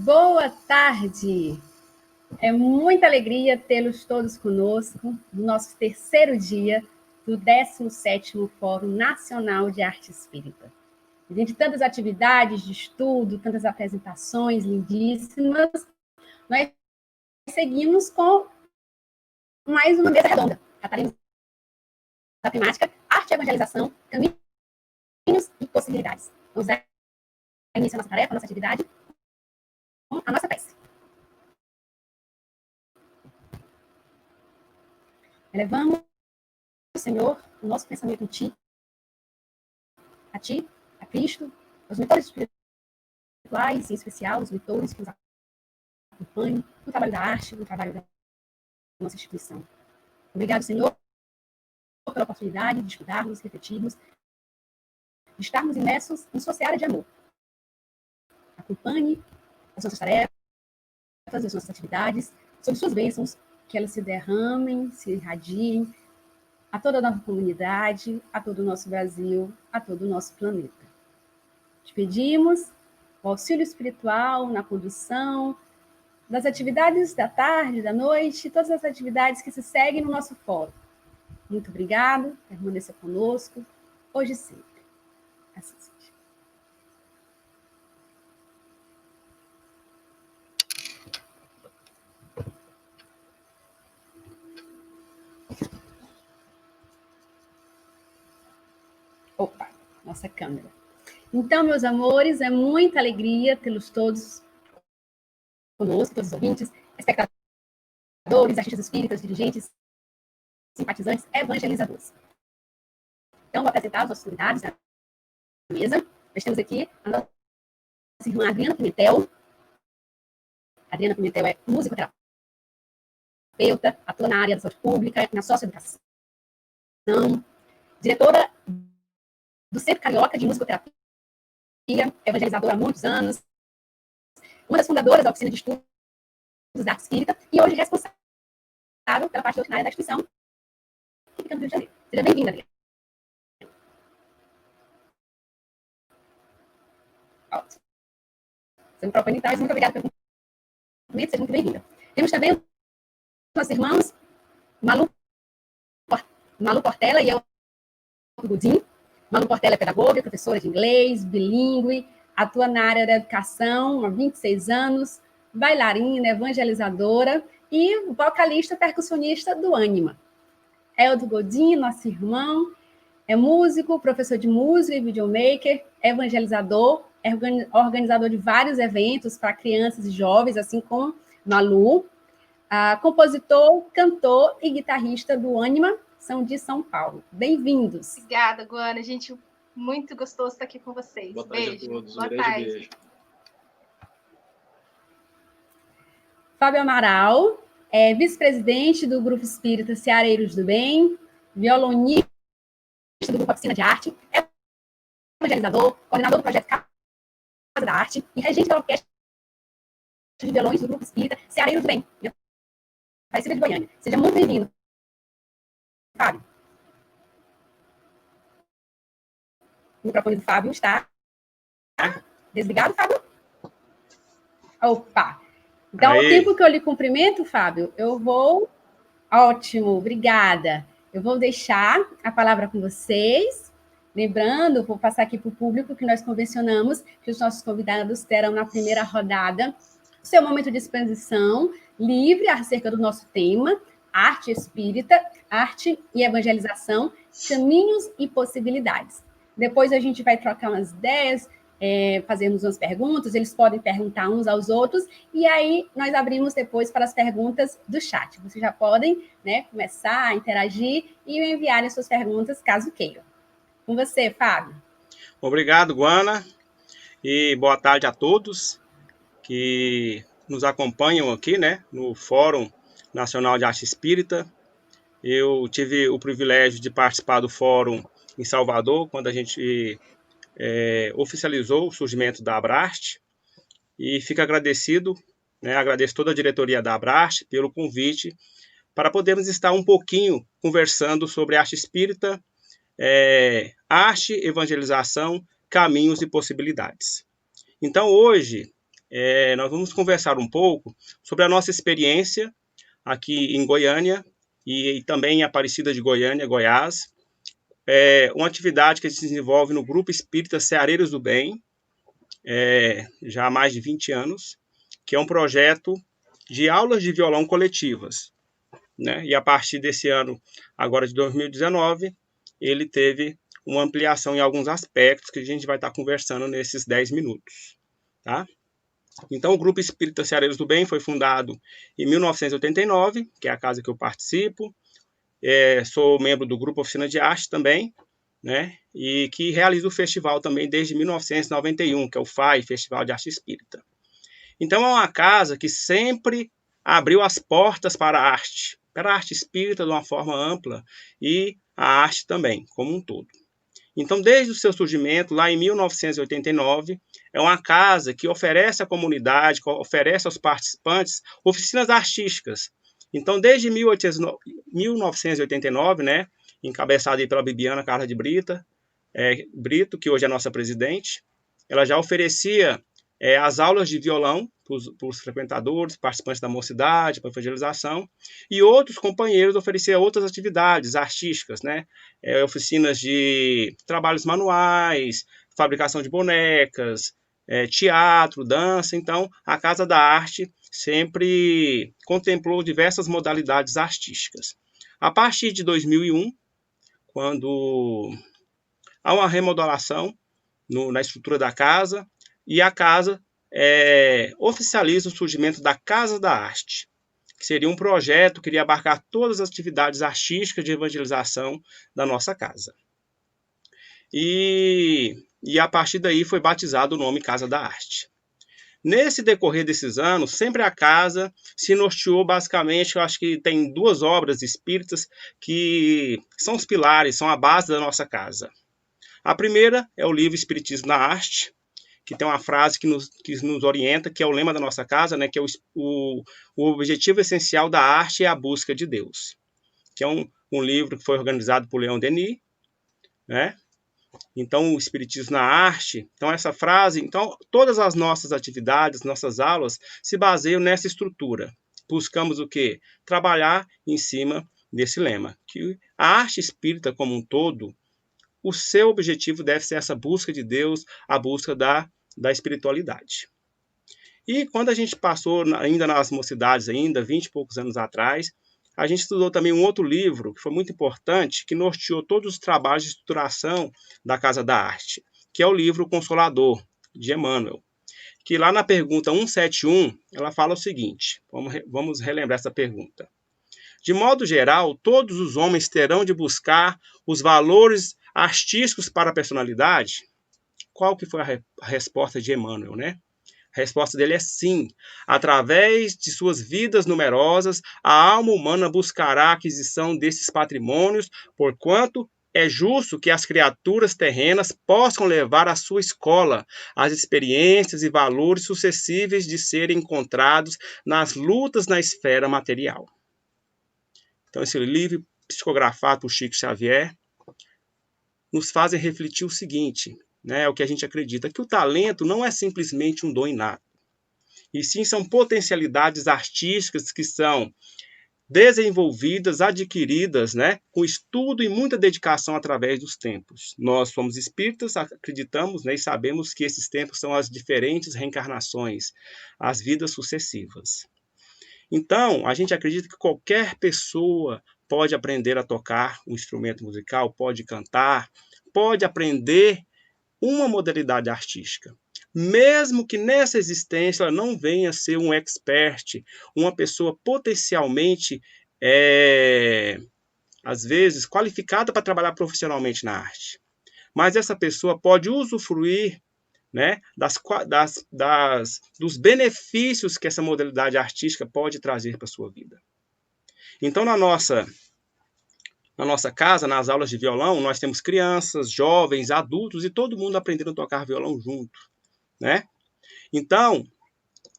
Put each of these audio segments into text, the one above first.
Boa tarde! É muita alegria tê-los todos conosco no nosso terceiro dia do 17º Fórum Nacional de Arte Espírita. Diante de tantas atividades de estudo, tantas apresentações lindíssimas, nós seguimos com mais uma mesa redonda. Trataremos da temática Arte e Evangelização, Caminhos e Possibilidades. Vamos dar início à nossa tarefa, à nossa atividade, com a nossa prece. Elevamos, Senhor, o nosso pensamento em Ti, a Cristo, aos mentores espirituais, em especial os mentores que nos acompanham no trabalho da arte, no trabalho da nossa instituição. Obrigado, Senhor, pela oportunidade de estudarmos, refletirmos, de estarmos imersos em sua seara de amor. Acompanhe as nossas tarefas, as nossas atividades, sob suas bênçãos, que elas se derramem, se irradiem a toda a nossa comunidade, a todo o nosso Brasil, a todo o nosso planeta. Te pedimos o auxílio espiritual na condução das atividades da tarde, da noite, todas as atividades que se seguem no nosso fórum. Muito obrigado, permaneça conosco, hoje e sempre. Assim seja. Opa, nossa câmera. Então, meus amores, é muita alegria tê-los todos conosco, todos os ouvintes, espectadores, artistas espíritas, dirigentes, simpatizantes, evangelizadores. Então, vou apresentar os nossos convidados da mesa. Nós temos aqui a nossa irmã Adriana Pimentel. Adriana Pimentel é musicoterapeuta, atua na área da saúde pública, na socioeducação, diretora do Centro Carioca de Musicoterapia, evangelizadora há muitos anos, uma das fundadoras da oficina de estudos da arte espírita e hoje responsável pela parte doutrinária da instituição, que fica no Rio de Janeiro. Seja bem-vinda, Adriana. Ótimo. Seu microfone está, muito obrigada pelo convite, seja muito bem-vinda. Temos também nossos irmãos Malu Portela e eu, Godinho. Malu Portela é pedagoga, professora de inglês, bilíngue, atua na área da educação há 26 anos, bailarina, evangelizadora e vocalista percussionista do Ânima. Eldo Godinho, nosso irmão, é músico, professor de música e videomaker, evangelizador, é organizador de vários eventos para crianças e jovens, assim como Malu, compositor, cantor e guitarrista do Ânima, são de São Paulo. Bem-vindos. Obrigada, Guana. Gente, muito gostoso estar aqui com vocês. Boa tarde beijo. A todos. Boa grande tarde. Beijo. Fábio Amaral, vice-presidente do Grupo Espírita Ceareiros do Bem, violonista do Grupo Oficina de Arte, evangelizador, coordenador do projeto Casa da Arte e regente da orquestra de violões do Grupo Espírita Ceareiros do Bem, Aparecida de Goiânia. Seja muito bem-vindo, Fábio. O microfone do Fábio está desligado, Fábio? Opa! Então, ao tempo que eu lhe cumprimento, Fábio, eu vou... Ótimo, obrigada. Eu vou deixar a palavra com vocês. Lembrando, vou passar aqui para o público que nós convencionamos que os nossos convidados terão na primeira rodada o seu momento de exposição livre acerca do nosso tema, arte espírita, arte e evangelização, caminhos e possibilidades. Depois a gente vai trocar umas ideias, fazermos umas perguntas, eles podem perguntar uns aos outros, e aí nós abrimos depois para as perguntas do chat. Vocês já podem, né, começar a interagir e enviarem suas perguntas, caso queiram. Com você, Fábio. Obrigado, Guana, e boa tarde a todos que nos acompanham aqui, né, no Fórum Nacional de Arte Espírita. Eu tive o privilégio de participar do fórum em Salvador, quando a gente oficializou o surgimento da Abrast, e fico agradecido, né, agradeço toda a diretoria da Abrast pelo convite para podermos estar um pouquinho conversando sobre arte espírita, arte, evangelização, caminhos e possibilidades. Então, hoje, nós vamos conversar um pouco sobre a nossa experiência aqui em Goiânia e também em Aparecida de Goiânia, Goiás. Uma atividade que a gente desenvolve no Grupo Espírita Ceareiros do Bem, já há mais de 20 anos, que é um projeto de aulas de violão coletivas, né? E a partir desse ano, agora de 2019, ele teve uma ampliação em alguns aspectos que a gente vai estar conversando nesses 10 minutos, tá? Então, o Grupo Espírita Ceareiros do Bem foi fundado em 1989, que é a casa que eu participo. Sou membro do Grupo Oficina de Arte também, né? E que realiza o festival também desde 1991, que é o FAI, Festival de Arte Espírita. Então, é uma casa que sempre abriu as portas para a arte espírita de uma forma ampla e a arte também, como um todo. Então, desde o seu surgimento, lá em 1989, é uma casa que oferece à comunidade, oferece aos participantes oficinas artísticas. Então, desde 1989, né, encabeçada aí pela Bibiana Carla de Brito, que hoje é nossa presidente, ela já oferecia as aulas de violão para os frequentadores, participantes da mocidade, para evangelização, e outros companheiros ofereciam outras atividades artísticas, né? Oficinas de trabalhos manuais, fabricação de bonecas, teatro, dança. Então, a Casa da Arte sempre contemplou diversas modalidades artísticas. A partir de 2001, quando há uma remodelação na estrutura da casa, e a casa oficializa o surgimento da Casa da Arte, que seria um projeto que iria abarcar todas as atividades artísticas de evangelização da nossa casa. E a partir daí foi batizado o nome Casa da Arte. Nesse decorrer desses anos, sempre a casa se norteou basicamente, eu acho que tem 2 obras espíritas que são os pilares, são a base da nossa casa. A primeira é o livro Espiritismo na Arte, que tem uma frase que nos orienta, que é o lema da nossa casa, né, que é o objetivo essencial da arte é a busca de Deus, que é um livro que foi organizado por Leon Denis, né? Então, o Espiritismo na Arte, então essa frase, então todas as nossas atividades, nossas aulas se baseiam nessa estrutura. Buscamos o quê? Trabalhar em cima desse lema, que a arte espírita como um todo, o seu objetivo deve ser essa busca de Deus, a busca da espiritualidade. E quando a gente passou ainda nas mocidades, 20 e poucos anos atrás, a gente estudou também um outro livro que foi muito importante, que norteou todos os trabalhos de estruturação da Casa da Arte, que é o livro Consolador, de Emmanuel, que lá na pergunta 171, ela fala o seguinte, vamos relembrar essa pergunta. De modo geral, todos os homens terão de buscar os valores artísticos para a personalidade? Qual que foi a resposta de Emmanuel, né? A resposta dele é sim. Através de suas vidas numerosas, a alma humana buscará a aquisição desses patrimônios, porquanto é justo que as criaturas terrenas possam levar à sua escola as experiências e valores suscetíveis de serem encontrados nas lutas na esfera material. Então, esse livro, psicografado por Chico Xavier, nos faz refletir o seguinte, né, o que a gente acredita, que o talento não é simplesmente um dom inato, e sim são potencialidades artísticas que são desenvolvidas, adquiridas, né, com estudo e muita dedicação através dos tempos. Nós somos espíritas, acreditamos, né, e sabemos que esses tempos são as diferentes reencarnações, as vidas sucessivas. Então, a gente acredita que qualquer pessoa pode aprender a tocar um instrumento musical, pode cantar, pode aprender uma modalidade artística. Mesmo que nessa existência ela não venha a ser um expert, uma pessoa potencialmente, às vezes, qualificada para trabalhar profissionalmente na arte. Mas essa pessoa pode usufruir, né, dos benefícios que essa modalidade artística pode trazer para a sua vida. Então, na nossa casa, nas aulas de violão, nós temos crianças, jovens, adultos e todo mundo aprendendo a tocar violão junto, né? Então,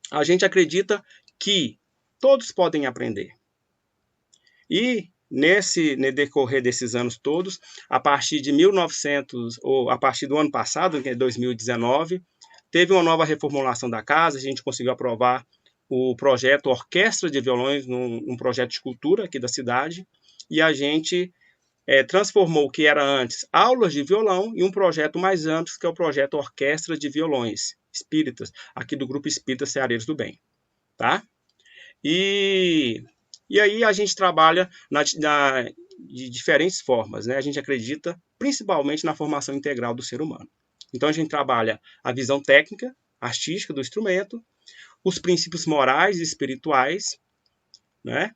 a gente acredita que todos podem aprender. E no decorrer desses anos todos, a partir de 1900, ou a partir do ano passado, que é 2019, teve uma nova reformulação da casa, a gente conseguiu aprovar o projeto Orquestra de Violões, num projeto de cultura aqui da cidade, e a gente transformou o que era antes aulas de violão em um projeto mais amplo, que é o projeto Orquestra de Violões Espíritas, aqui do Grupo Espírita Ceareiros do Bem. Tá? E aí a gente trabalha de diferentes formas, né? A gente acredita principalmente na formação integral do ser humano. Então a gente trabalha a visão técnica, artística do instrumento, os princípios morais e espirituais, né?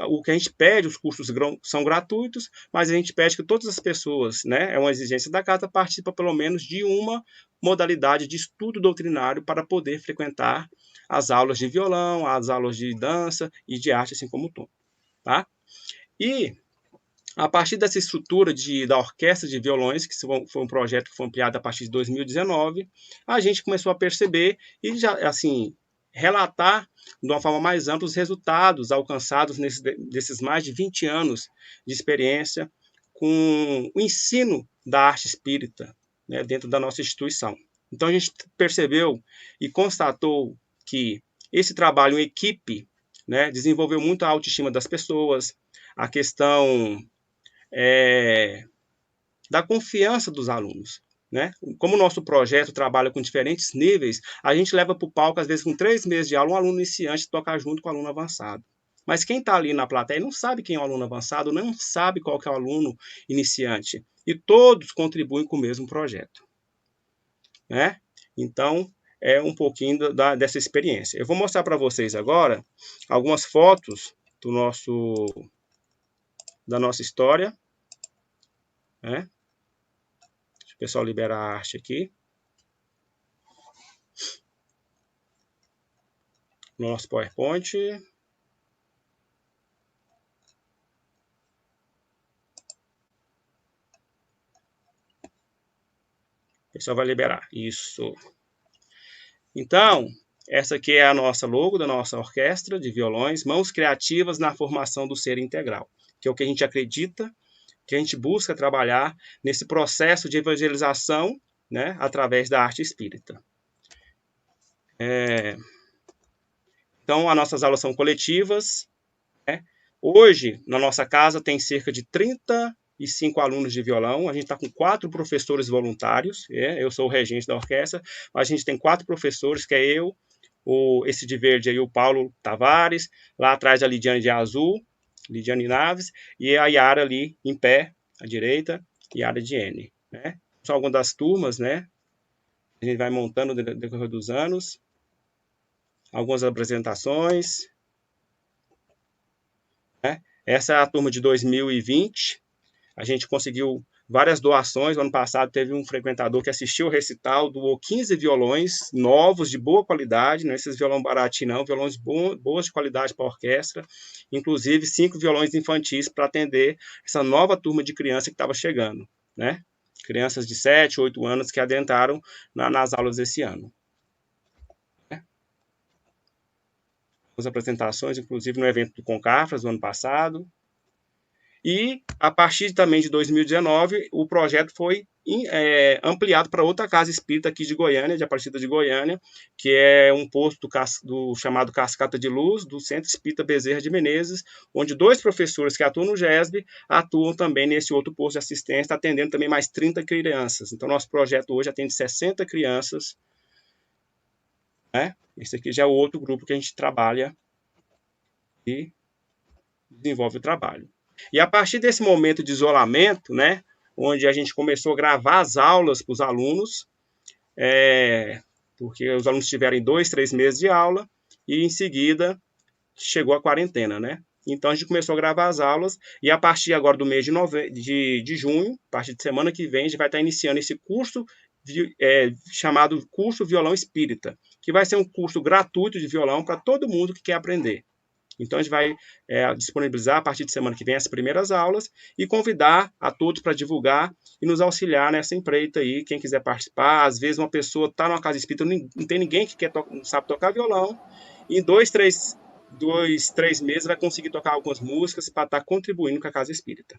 O que a gente pede, os cursos são gratuitos, mas a gente pede que todas as pessoas, né? É uma exigência da casa, participem pelo menos de uma modalidade de estudo doutrinário para poder frequentar as aulas de violão, as aulas de dança e de arte, assim como o tom, tá? E a partir dessa estrutura da Orquestra de Violões, que foi um projeto que foi ampliado a partir de 2019, a gente começou a perceber e já, assim, relatar de uma forma mais ampla os resultados alcançados nesses mais de 20 anos de experiência com o ensino da arte espírita, né, dentro da nossa instituição. Então a gente percebeu e constatou que esse trabalho em equipe, né, desenvolveu muito a autoestima das pessoas, a questão da confiança dos alunos. Né? Como o nosso projeto trabalha com diferentes níveis, a gente leva para o palco, às vezes, com 3 meses de aula, um aluno iniciante tocar junto com o aluno avançado. Mas quem está ali na plateia não sabe quem é o aluno avançado, não sabe qual que é o aluno iniciante. E todos contribuem com o mesmo projeto. Né? Então, é um pouquinho dessa experiência. Eu vou mostrar para vocês agora algumas fotos da nossa história. Né? Deixa o pessoal liberar a arte aqui. Nosso PowerPoint. O pessoal vai liberar. Isso. Então, essa aqui é a nossa logo da nossa orquestra de violões, mãos criativas na formação do ser integral, que é o que a gente acredita, que a gente busca trabalhar nesse processo de evangelização, né, através da arte espírita. Então, as nossas aulas são coletivas. Né? Hoje, na nossa casa, tem cerca de 35 alunos de violão. A gente está com 4 professores voluntários. Eu sou o regente da orquestra. A gente tem 4 professores, que é eu, esse de verde aí, o Paulo Tavares. Lá atrás, a Lidiane de azul, Lidiane Naves. E a Yara ali, em pé, à direita, Yara de N. Né? São algumas das turmas, né? A gente vai montando no decorrer dos anos. Algumas apresentações. Né? Essa é a turma de 2020. A gente conseguiu várias doações. No ano passado teve um frequentador que assistiu o recital, doou 15 violões novos, de boa qualidade, não esses violão baratinho não, violões boas de qualidade para a orquestra, inclusive 5 violões infantis para atender essa nova turma de criança que estava chegando, né? Crianças de 7, 8 anos que adentraram nas aulas desse ano. As apresentações, inclusive no evento do Concafras, do ano passado. E, a partir também de 2019, o projeto foi ampliado para outra casa espírita aqui de Goiânia, de Aparecida de Goiânia, que é um posto do chamado Cascata de Luz, do Centro Espírita Bezerra de Menezes, onde 2 professores que atuam no GESB atuam também nesse outro posto de assistência, atendendo também mais 30 crianças. Então, nosso projeto hoje atende 60 crianças. Né? Esse aqui já é o outro grupo que a gente trabalha e desenvolve o trabalho. E a partir desse momento de isolamento, né, onde a gente começou a gravar as aulas para os alunos, porque os alunos tiveram 2, 3 meses de aula, e em seguida chegou a quarentena, né? Então a gente começou a gravar as aulas, e a partir agora do mês de junho, a partir de semana que vem, a gente vai estar iniciando esse curso chamado Curso Violão Espírita, que vai ser um curso gratuito de violão para todo mundo que quer aprender. Então, a gente vai disponibilizar a partir de semana que vem as primeiras aulas e convidar a todos para divulgar e nos auxiliar nessa empreita aí, quem quiser participar. Às vezes, uma pessoa está numa casa espírita, não tem ninguém que não sabe tocar violão, e em 2, 3 meses vai conseguir tocar algumas músicas para estar contribuindo com a casa espírita.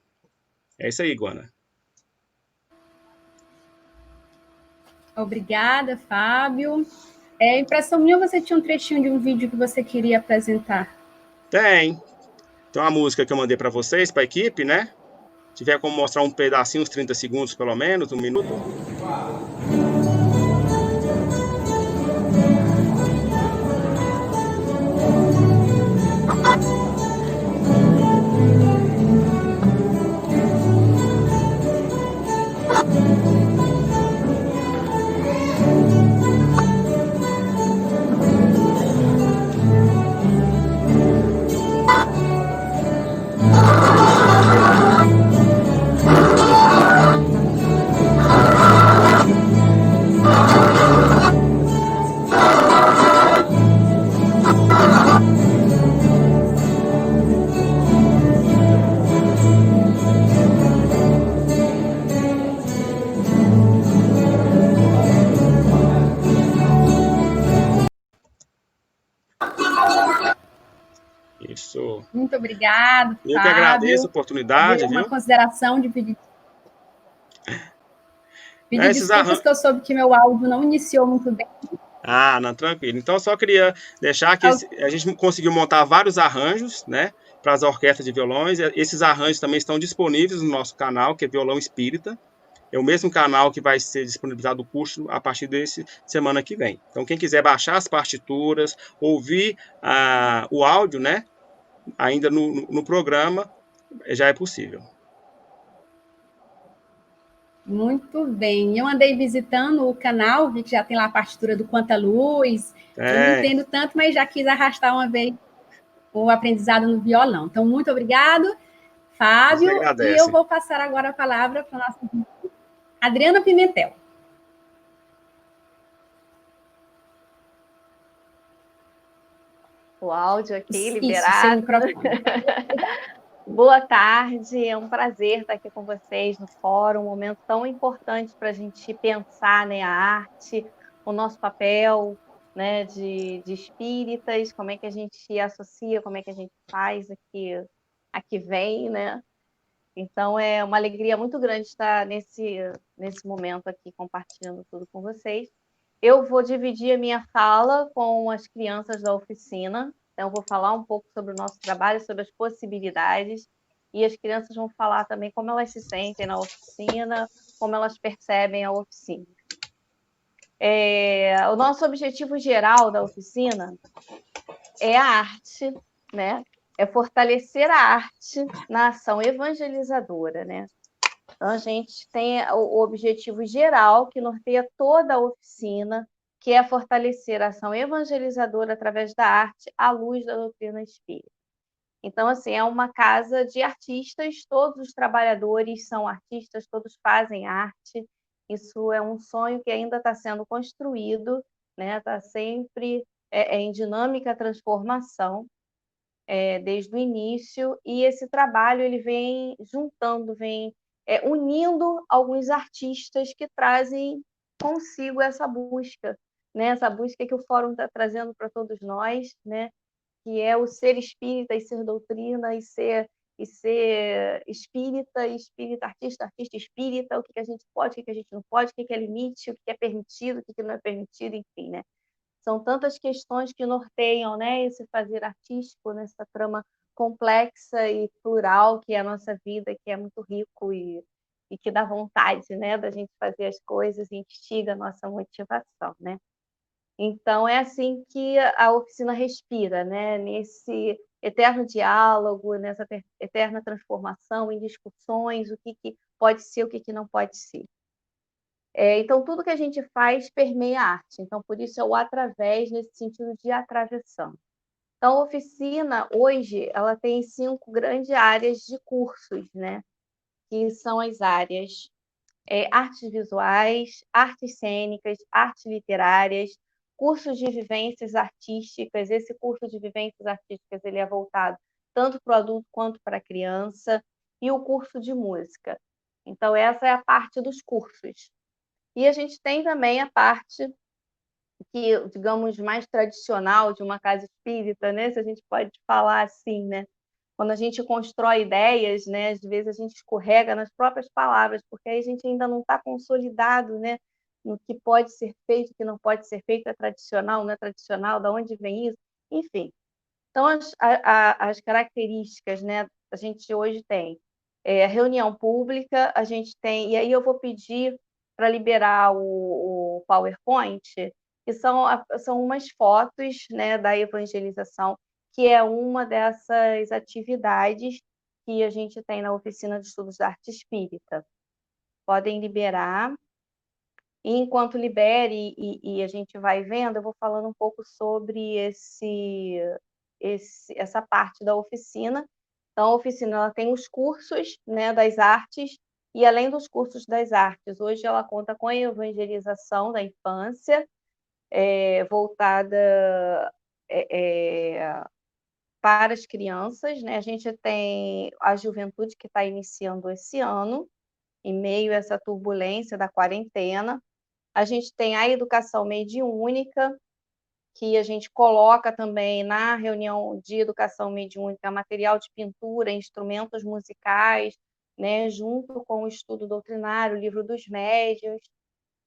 É isso aí, Guana. Obrigada, Fábio. Impressão minha, você tinha um trechinho de um vídeo que você queria apresentar? Tem uma música que eu mandei para vocês, para a equipe, né? Se tiver como mostrar um pedacinho, uns 30 segundos pelo menos, 1 minuto. Isso. Muito obrigado, Fábio. Eu que agradeço a oportunidade, Uma viu? consideração de pedir Esses desculpas, que eu soube que meu áudio não iniciou muito bem. Não, tranquilo. Então, eu só queria deixar que a gente conseguiu montar vários arranjos, né, para as orquestras de violões. Esses arranjos também estão disponíveis no nosso canal, que é Violão Espírita. É o mesmo canal que vai ser disponibilizado o curso a partir desse semana que vem. Então, quem quiser baixar as partituras, ouvir o áudio, né, ainda no programa, já é possível. Muito bem. Eu andei visitando o canal, vi que já tem lá a partitura do Quanta Luz. Eu não entendo tanto, mas já quis arrastar uma vez o aprendizado no violão. Então, muito obrigado, Fábio. E eu vou passar agora a palavra para a nossa Adriana Pimentel. O áudio aqui liberado. Isso, sem microfone. Boa tarde, é um prazer estar aqui com vocês no fórum, um momento tão importante para a gente pensar, né, a arte, o nosso papel, né, de espíritas, como é que a gente associa, como é que a gente faz aqui vem, né? Então é uma alegria muito grande estar nesse momento aqui compartilhando tudo com vocês. Eu vou dividir a minha fala com as crianças da oficina. Então, eu vou falar um pouco sobre o nosso trabalho, sobre as possibilidades, e as crianças vão falar também como elas se sentem na oficina, como elas percebem a oficina. O nosso objetivo geral da oficina é a arte, né? É fortalecer a arte na ação evangelizadora, né? Então, a gente tem o objetivo geral que norteia toda a oficina, que é fortalecer a ação evangelizadora através da arte à luz da doutrina espírita. Então, assim, é uma casa de artistas, todos os trabalhadores são artistas, todos fazem arte. Isso é um sonho que ainda está sendo construído, né? Está sempre em dinâmica transformação desde o início, e esse trabalho ele vem juntando, unindo alguns artistas que trazem consigo essa busca, né? Essa busca que o Fórum está trazendo para todos nós, né? Que é o ser espírita e ser doutrina, e ser espírita, artista, artista espírita, o que a gente pode, o que a gente não pode, o que é limite, o que é permitido, o que não é permitido, enfim, né? São tantas questões que norteiam, né, esse fazer artístico nessa trama complexa e plural que é a nossa vida, que é muito rico e que dá vontade, né, da gente fazer as coisas e instiga a nossa motivação, né? Então, é assim que a oficina respira, né? Nesse eterno diálogo, nessa eterna transformação, em discussões, o que pode ser, o que não pode ser. Então, tudo que a gente faz permeia a arte. Então, por isso é o através, nesse sentido de atravessão. Então, a oficina, hoje, ela tem 5 grandes áreas de cursos, né? Que são as áreas artes visuais, artes cênicas, artes literárias, cursos de vivências artísticas. Esse curso de vivências artísticas ele é voltado tanto para o adulto quanto para a criança, e o curso de música. Então, essa é a parte dos cursos. E a gente tem também a parte que, digamos, mais tradicional de uma casa espírita, né? Se a gente pode falar assim, né? Quando a gente constrói ideias, né? Às vezes a gente escorrega nas próprias palavras, porque aí a gente ainda não está consolidado, né? no que pode ser feito, o que não pode ser feito, é tradicional, não é tradicional, de onde vem isso, enfim. Então, as características, né, a gente hoje tem a reunião pública, a gente tem, e aí eu vou pedir para liberar o PowerPoint, que são umas fotos, né, da evangelização, que é uma dessas atividades que a gente tem na Oficina de Estudos da Arte Espírita. Podem liberar. E enquanto libere e a gente vai vendo, eu vou falando um pouco sobre essa parte da oficina. Então, a oficina ela tem os cursos, né, das artes, e além dos cursos das artes, hoje ela conta com a evangelização da infância, voltada para as crianças, né? A gente tem a juventude que está iniciando esse ano, em meio a essa turbulência da quarentena. A gente tem a educação mediúnica, que a gente coloca também na reunião de educação mediúnica material de pintura, instrumentos musicais, né, junto com o estudo doutrinário, o livro dos médiuns.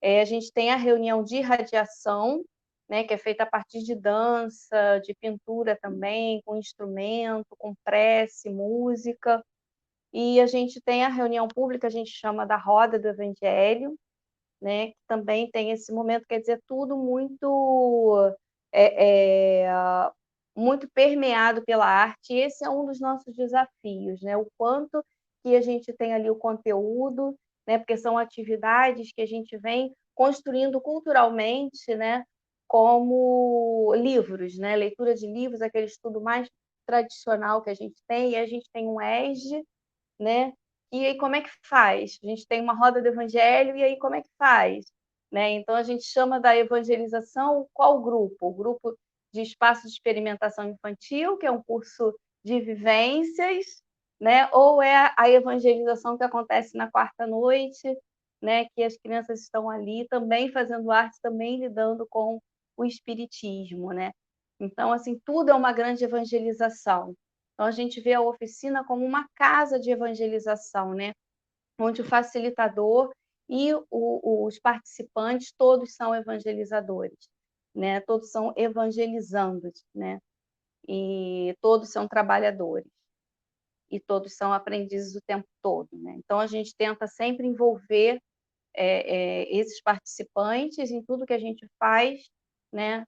A gente tem a reunião de radiação, né, que é feita a partir de dança, de pintura também, com instrumento, com prece, música. E a gente tem a reunião pública, a gente chama da Roda do Evangelho, né, que também tem esse momento, quer dizer, tudo muito muito permeado pela arte. E esse é um dos nossos desafios, né, o quanto que a gente tem ali o conteúdo, né, porque são atividades que a gente vem construindo culturalmente, né, como livros, né, leitura de livros, aquele estudo mais tradicional que a gente tem, e a gente tem um ESG, né? E aí como é que faz? A gente tem uma roda do evangelho, e aí como é que faz? Né? Então a gente chama da evangelização qual grupo? O grupo de espaço de experimentação infantil, que é um curso de vivências, né? Ou é a evangelização que acontece na quarta noite, né? Que as crianças estão ali também fazendo arte, também lidando com o espiritismo, né? Então, assim, tudo é uma grande evangelização. Então, a gente vê a oficina como uma casa de evangelização, né? Onde o facilitador e os participantes todos são evangelizadores, né? Todos são evangelizandos, né? E todos são trabalhadores, e todos são aprendizes o tempo todo, né? Então, a gente tenta sempre envolver esses participantes em tudo que a gente faz, né?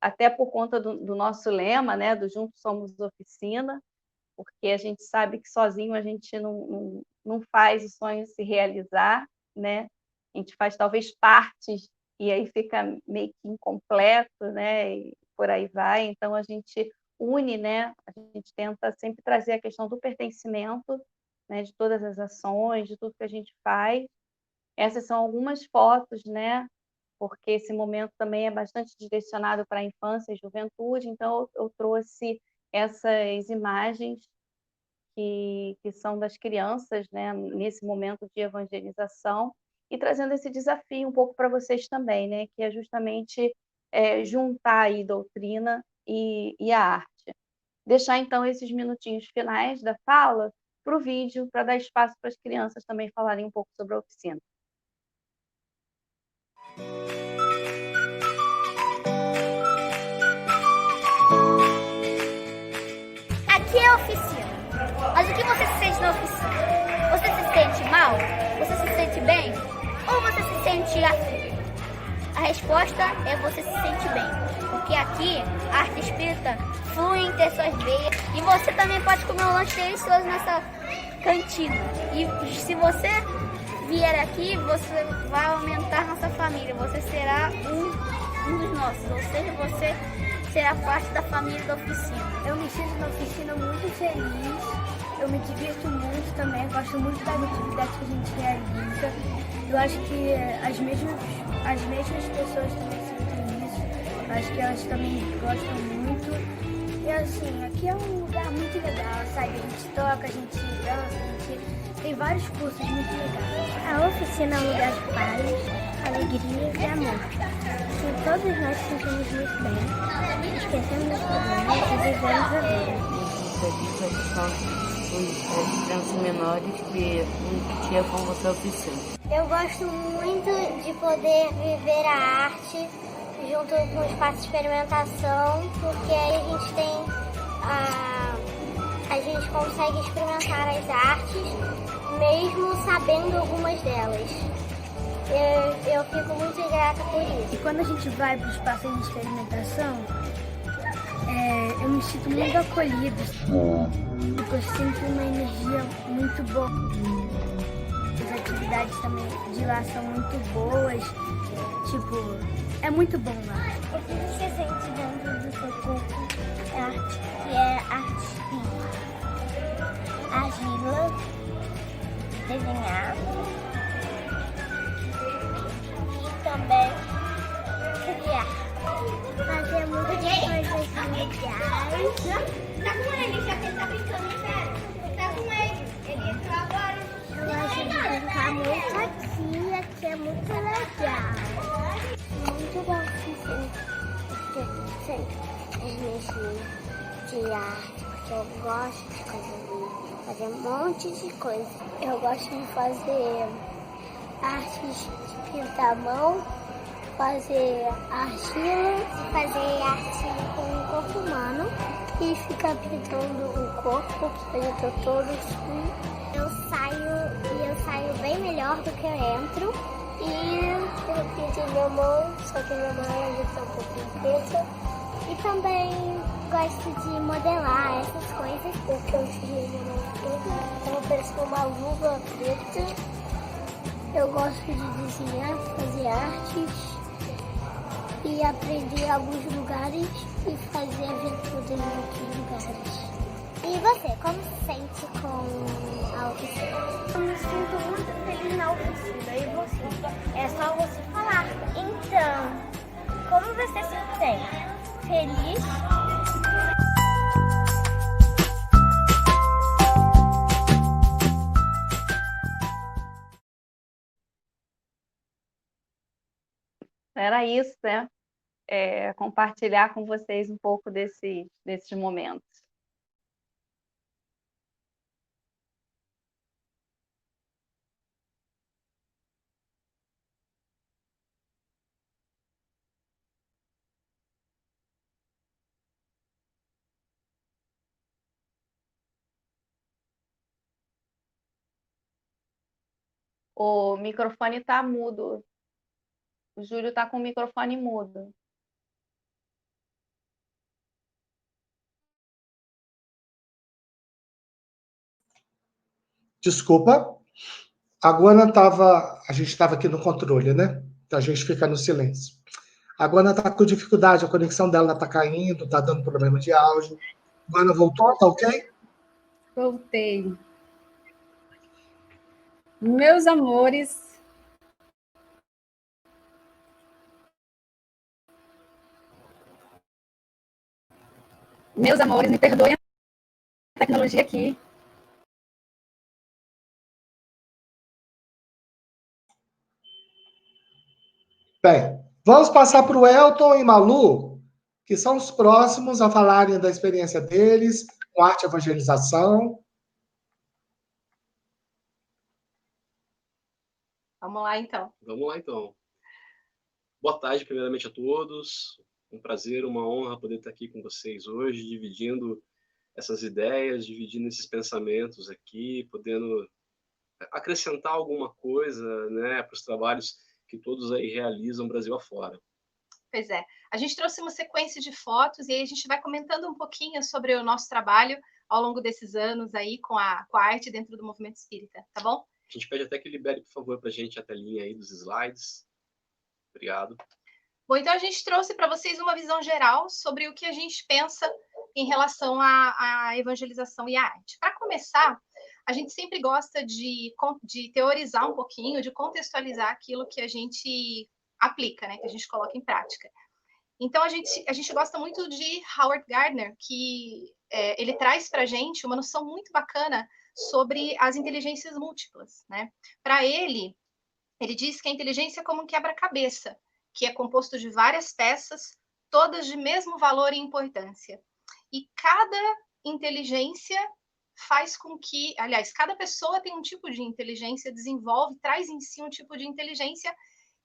Até por conta do nosso lema, né? Do Juntos Somos Oficina, porque a gente sabe que sozinho a gente não faz o sonho se realizar, né? A gente faz talvez partes e aí fica meio que incompleto, né? E por aí vai. Então a gente une, né? A gente tenta sempre trazer a questão do pertencimento, né? De todas as ações, de tudo que a gente faz. Essas são algumas fotos, né? Porque esse momento também é bastante direcionado para a infância e juventude, então eu trouxe essas imagens que são das crianças, né, nesse momento de evangelização, e trazendo esse desafio um pouco para vocês também, né, que é justamente juntar aí doutrina e a arte. Deixar, então, esses minutinhos finais da fala para o vídeo, para dar espaço para as crianças também falarem um pouco sobre a oficina. Aqui é a oficina. Mas o que você se sente na oficina? Você se sente mal? Você se sente bem? Ou você se sente assim? A resposta é você se sente bem. Porque aqui, a arte espírita flui entre suas veias. E você também pode comer um lanche delicioso nessa cantina. E se você vier aqui, você vai aumentar nossa família. Você será um dos nossos. Ou seja, você será parte da família da oficina. Eu me sinto na oficina muito feliz, eu me divirto muito também, gosto muito das atividades que a gente realiza. Eu acho que as mesmas pessoas também sentem isso, eu acho que elas também gostam muito. E assim, aqui é um lugar muito legal, sabe? A gente toca, a gente dança, a gente tem vários cursos muito legais. A oficina é um lugar de paz, alegria e amor. Assim, todos nós nos sentimos muito bem, esquecemos os problemas e vivemos a vida. Feliz a educação as crianças menores que tinha como você oficina. Eu gosto muito de poder viver a arte junto com o espaço de experimentação, porque aí a gente tem a gente consegue experimentar as artes mesmo sabendo algumas delas. Eu fico muito grata por isso. E quando a gente vai para o espaço de experimentação, eu me sinto muito acolhida. Porque eu sinto uma energia muito boa. As atividades também de lá são muito boas. Tipo, é muito bom lá. O que você sente dentro do seu corpo é arte, que é arte espírita. Argila, desenhar e também criar. Fazer muitas coisas legais. Tá com ele, já que ele tá brincando, sério. Tá com ele. Ele entrou agora. Eu gosto de brincar muito aqui é muito legal. Muito bom sempre mexer de arte, porque eu gosto de fazer um monte de coisa. Eu gosto de fazer artes de pintar a mão, fazer argila, fazer arte com o corpo humano e ficar pintando o corpo, que eu tô todo assim. Eu saio bem melhor do que eu entro. E eu pinto minha mão, só que minha mão ainda está um pouquinho preta. E também gosto de modelar essas coisas, porque eu tirei minha mão preta. Então parece uma luva preta. Eu gosto de desenhar, fazer artes e aprender alguns lugares e fazer aventuras em outros lugares. E você, como se sente com a oficina? Eu me sinto muito feliz na oficina. E você? É só você falar. Então, como você se sente? Feliz? Era isso, né? Compartilhar com vocês um pouco desses momentos. O microfone está mudo. O Júlio está com o microfone mudo. Desculpa, a gente estava aqui no controle, né? Então a gente fica no silêncio. A Guana está com dificuldade, a conexão dela está caindo, está dando problema de áudio. Guana voltou, tá ok? Voltei. Meus amores, me perdoem a tecnologia aqui. Bem, vamos passar para o Elton e Malu, que são os próximos a falarem da experiência deles com arte e evangelização. Vamos lá, então. Vamos lá, então. Boa tarde, primeiramente, a todos. Um prazer, uma honra poder estar aqui com vocês hoje, dividindo essas ideias, dividindo esses pensamentos aqui, podendo acrescentar alguma coisa, né, para os trabalhos que todos aí realizam Brasil afora. Pois é. A gente trouxe uma sequência de fotos e aí a gente vai comentando um pouquinho sobre o nosso trabalho ao longo desses anos aí com a arte dentro do movimento espírita, tá bom? A gente pede até que libere, por favor, para a gente a telinha aí dos slides. Obrigado. Bom, então a gente trouxe para vocês uma visão geral sobre o que a gente pensa em relação à evangelização e à arte. Para começar, a gente sempre gosta de teorizar um pouquinho, de contextualizar aquilo que a gente aplica, né, que a gente coloca em prática. Então, a gente gosta muito de Howard Gardner, que ele traz para a gente uma noção muito bacana sobre as inteligências múltiplas, né? Para ele diz que a inteligência é como um quebra-cabeça, que é composto de várias peças, todas de mesmo valor e importância. E cada inteligência faz com que, aliás, cada pessoa tem um tipo de inteligência, desenvolve, traz em si um tipo de inteligência,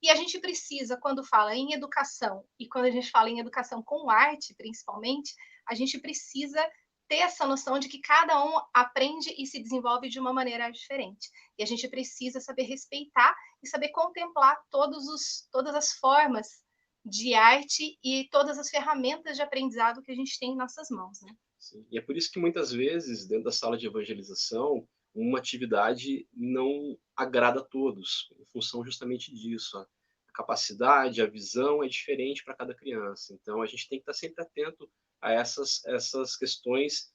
e a gente precisa, quando fala em educação, e quando a gente fala em educação com arte, principalmente, a gente precisa ter essa noção de que cada um aprende e se desenvolve de uma maneira diferente. E a gente precisa saber respeitar e saber contemplar todas as formas de arte e todas as ferramentas de aprendizado que a gente tem em nossas mãos, né? Sim. E é por isso que muitas vezes, dentro da sala de evangelização, uma atividade não agrada a todos, em função justamente disso. A capacidade, a visão é diferente para cada criança. Então, a gente tem que estar sempre atento a essas questões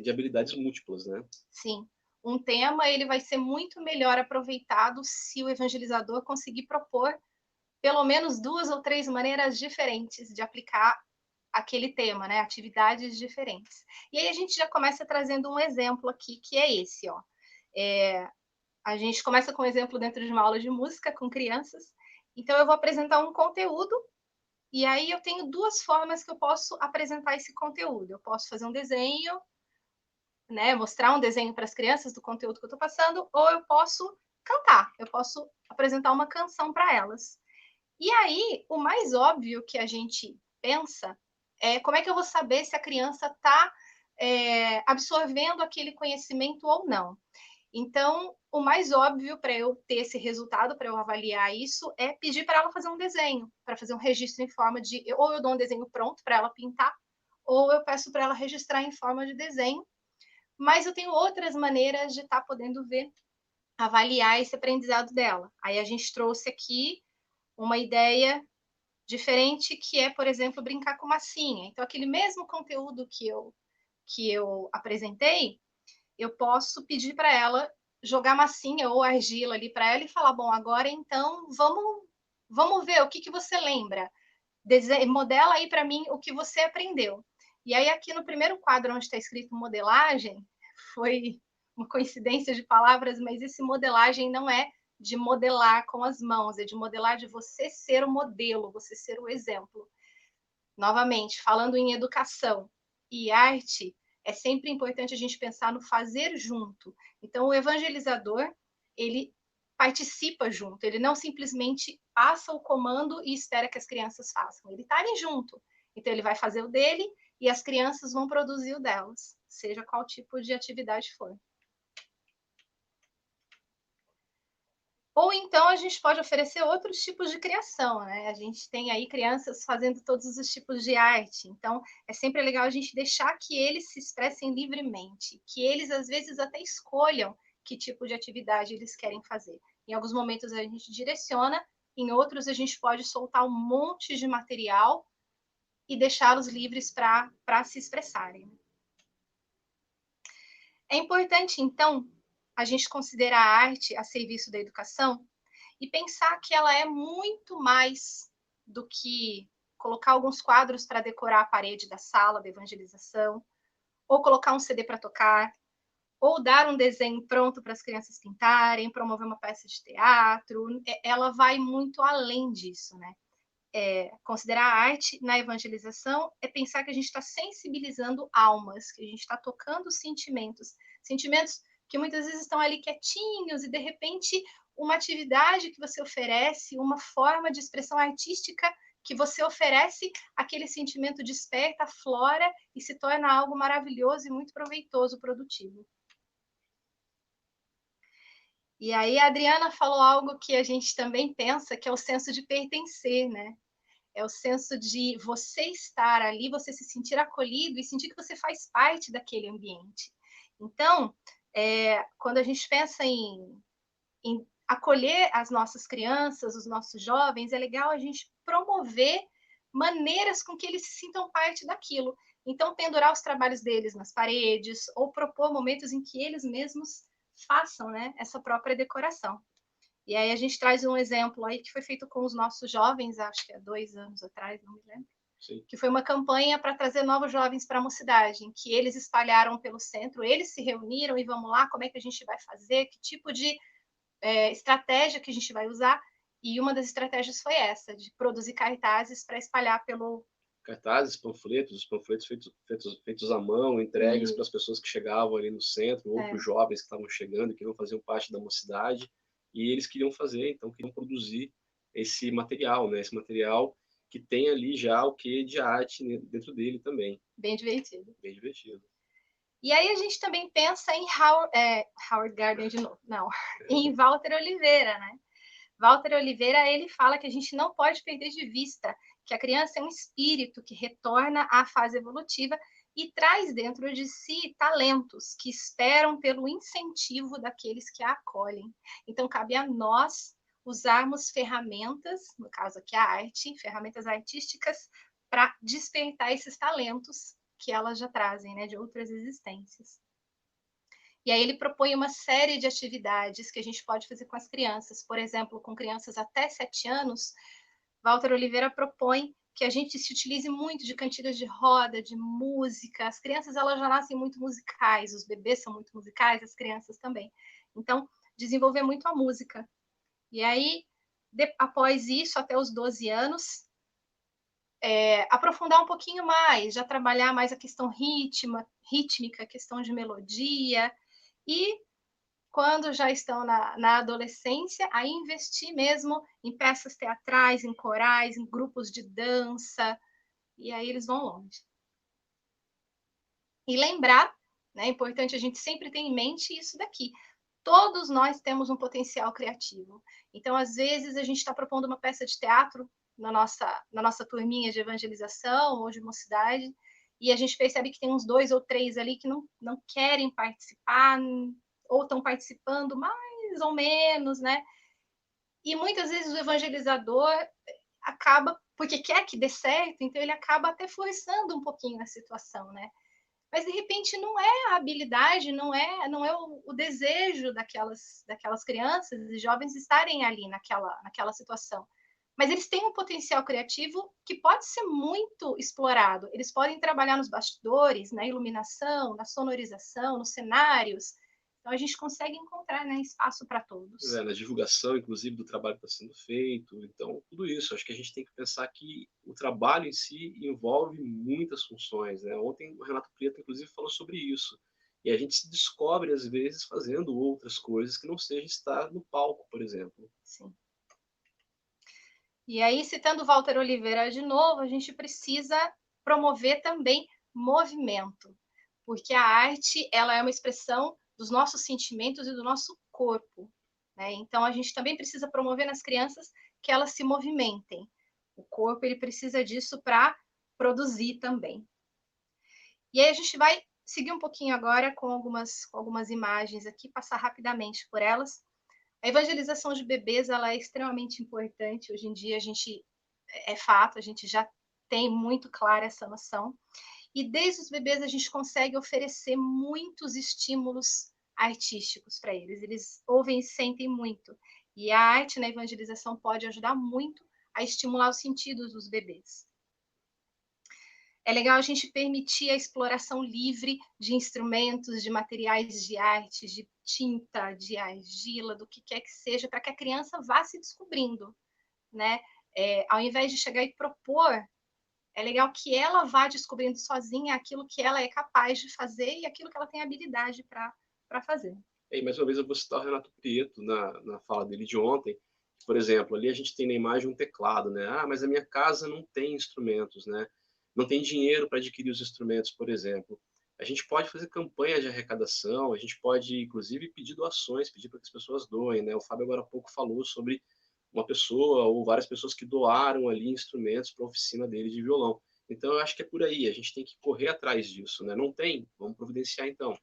de habilidades múltiplas, né? Sim. Um tema ele vai ser muito melhor aproveitado se o evangelizador conseguir propor pelo menos 2 ou 3 maneiras diferentes de aplicar aquele tema, né? Atividades diferentes. E aí a gente já começa trazendo um exemplo aqui, que é esse, ó. A gente começa com um exemplo dentro de uma aula de música com crianças. Então eu vou apresentar um conteúdo e aí eu tenho 2 formas que eu posso apresentar esse conteúdo. Eu posso fazer um desenho, né, mostrar um desenho para as crianças do conteúdo que eu estou passando, ou eu posso cantar, eu posso apresentar uma canção para elas. E aí, o mais óbvio que a gente pensa é como é que eu vou saber se a criança está absorvendo aquele conhecimento ou não. Então, o mais óbvio para eu ter esse resultado, para eu avaliar isso, é pedir para ela fazer um desenho, para fazer um registro em forma de... Ou eu dou um desenho pronto para ela pintar, ou eu peço para ela registrar em forma de desenho. Mas eu tenho outras maneiras de estar podendo ver, avaliar esse aprendizado dela. Aí a gente trouxe aqui uma ideia diferente, que é, por exemplo, brincar com massinha. Então, aquele mesmo conteúdo que eu apresentei, eu posso pedir para ela jogar massinha ou argila ali para ela e falar, bom, agora então vamos ver o que você lembra. Modela aí para mim o que você aprendeu. E aí aqui no primeiro quadro onde está escrito modelagem, foi uma coincidência de palavras, mas esse modelagem não é de modelar com as mãos, é de modelar de você ser o modelo, você ser o exemplo. Novamente, falando em educação e arte, é sempre importante a gente pensar no fazer junto. Então, o evangelizador, ele participa junto, ele não simplesmente passa o comando e espera que as crianças façam, ele está ali junto. Então, ele vai fazer o dele e as crianças vão produzir o delas, seja qual tipo de atividade for. Ou então a gente pode oferecer outros tipos de criação, né? A gente tem aí crianças fazendo todos os tipos de arte, então é sempre legal a gente deixar que eles se expressem livremente, que eles às vezes até escolham que tipo de atividade eles querem fazer. Em alguns momentos a gente direciona, em outros a gente pode soltar um monte de material e deixá-los livres para se expressarem. É importante, então, a gente considerar a arte a serviço da educação e pensar que ela é muito mais do que colocar alguns quadros para decorar a parede da sala de evangelização, ou colocar um CD para tocar, ou dar um desenho pronto para as crianças pintarem, promover uma peça de teatro. Ela vai muito além disso, né? Considerar a arte na evangelização é pensar que a gente está sensibilizando almas, que a gente está tocando sentimentos que muitas vezes estão ali quietinhos e, de repente, uma atividade que você oferece, uma forma de expressão artística que você oferece, aquele sentimento desperta, aflora e se torna algo maravilhoso e muito proveitoso, produtivo. E aí a Adriana falou algo que a gente também pensa, que é o senso de pertencer, né? É o senso de você estar ali, você se sentir acolhido e sentir que você faz parte daquele ambiente. Então, quando a gente pensa em acolher as nossas crianças, os nossos jovens, é legal a gente promover maneiras com que eles se sintam parte daquilo. Então, pendurar os trabalhos deles nas paredes ou propor momentos em que eles mesmos façam, né, essa própria decoração. E aí a gente traz um exemplo aí que foi feito com os nossos jovens, acho que há 2 anos atrás, não me lembro. Sim. Que foi uma campanha para trazer novos jovens para a mocidade, em que eles espalharam pelo centro, eles se reuniram e vamos lá, como é que a gente vai fazer, que tipo de estratégia que a gente vai usar. E uma das estratégias foi essa, de produzir cartazes para espalhar pelo cartazes, os panfletos feitos à mão, entregues para as pessoas que chegavam ali no centro, ou para os jovens que estavam chegando, que não faziam parte da mocidade, e eles queriam fazer, então queriam produzir esse material, né? Esse material que tem ali já o quê de arte dentro dele também. Bem divertido. Bem divertido. E aí a gente também pensa em Howard Gardner de novo, não, em Walter Oliveira, né? Walter Oliveira, ele fala que a gente não pode perder de vista que a criança é um espírito que retorna à fase evolutiva e traz dentro de si talentos que esperam pelo incentivo daqueles que a acolhem. Então, cabe a nós usarmos ferramentas, no caso aqui a arte, ferramentas artísticas, para despertar esses talentos que elas já trazem, né, de outras existências. E aí ele propõe uma série de atividades que a gente pode fazer com as crianças. Por exemplo, com crianças até 7 anos, Walter Oliveira propõe que a gente se utilize muito de cantigas de roda, de música. As crianças, elas já nascem muito musicais, os bebês são muito musicais, as crianças também. Então, desenvolver muito a música. E aí, após isso, até os 12 anos, aprofundar um pouquinho mais, já trabalhar mais a questão rítmica, a questão de melodia, e quando já estão na adolescência, aí investir mesmo em peças teatrais, em corais, em grupos de dança, e aí eles vão longe. E lembrar, né, é importante a gente sempre ter em mente isso daqui. Todos nós temos um potencial criativo. Então, às vezes, a gente está propondo uma peça de teatro na nossa turminha de evangelização ou de mocidade, e a gente percebe que tem uns 2 ou 3 ali que não querem participar, ou estão participando mais ou menos, né? E muitas vezes o evangelizador acaba, porque quer que dê certo, então ele acaba até forçando um pouquinho a situação, né? Mas de repente não é a habilidade, não é o desejo daquelas crianças e jovens estarem ali naquela situação. Mas eles têm um potencial criativo que pode ser muito explorado. Eles podem trabalhar nos bastidores, na iluminação, na sonorização, nos cenários. Então a gente consegue encontrar, né, espaço para todos. Na divulgação, inclusive, do trabalho que está sendo feito. Então, tudo isso. Acho que a gente tem que pensar que o trabalho em si envolve muitas funções, né? Ontem o Renato Prieto, inclusive, falou sobre isso. E a gente se descobre, às vezes, fazendo outras coisas que não seja estar no palco, por exemplo. Sim. E aí, citando Walter Oliveira de novo, a gente precisa promover também movimento, porque a arte, ela é uma expressão dos nossos sentimentos e do nosso corpo, né? Então, a gente também precisa promover nas crianças que elas se movimentem. O corpo, ele precisa disso para produzir também. E aí, a gente vai seguir um pouquinho agora com algumas imagens aqui, passar rapidamente por elas. A evangelização de bebês, ela é extremamente importante. Hoje em dia, é fato, a gente já tem muito clara essa noção. E desde os bebês, a gente consegue oferecer muitos estímulos artísticos para eles. Eles ouvem e sentem muito. E a arte na evangelização pode ajudar muito a estimular os sentidos dos bebês. É legal a gente permitir a exploração livre de instrumentos, de materiais de arte, de tinta, de argila, do que quer que seja, para que a criança vá se descobrindo, né? Ao invés de chegar e propor, é legal que ela vá descobrindo sozinha aquilo que ela é capaz de fazer e aquilo que ela tem habilidade para fazer. E mais uma vez eu vou citar o Renato Prieto na fala dele de ontem. Por exemplo, ali a gente tem na imagem um teclado, né? Ah, mas a minha casa não tem instrumentos, né? Não tem dinheiro para adquirir os instrumentos, por exemplo. A gente pode fazer campanhas de arrecadação, a gente pode, inclusive, pedir doações, pedir para que as pessoas doem, né? O Fábio agora há pouco falou sobre uma pessoa ou várias pessoas que doaram ali instrumentos para a oficina dele de violão. Então, eu acho que é por aí, a gente tem que correr atrás disso, né? Não tem? Vamos providenciar, então.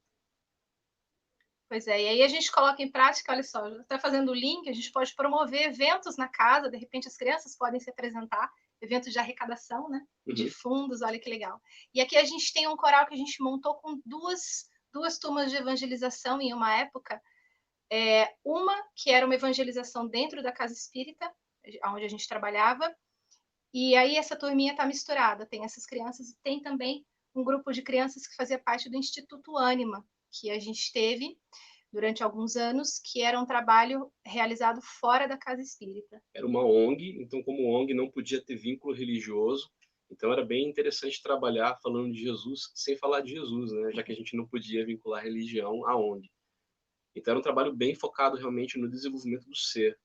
Pois é, e aí a gente coloca em prática, olha só, está fazendo o link, a gente pode promover eventos na casa, de repente as crianças podem se apresentar, eventos de arrecadação, né? De fundos, olha que legal. E aqui a gente tem um coral que a gente montou com duas turmas de evangelização em uma época. Uma que era uma evangelização dentro da casa espírita, onde a gente trabalhava, e aí essa turminha está misturada, tem essas crianças e tem também um grupo de crianças que fazia parte do Instituto Ânima, que a gente teve durante alguns anos, que era um trabalho realizado fora da casa espírita. Era uma ONG, então como ONG não podia ter vínculo religioso, Então era bem interessante trabalhar falando de Jesus sem falar de Jesus, né? Já que a gente não podia vincular religião à ONG. Então era um trabalho bem focado realmente no desenvolvimento do ser.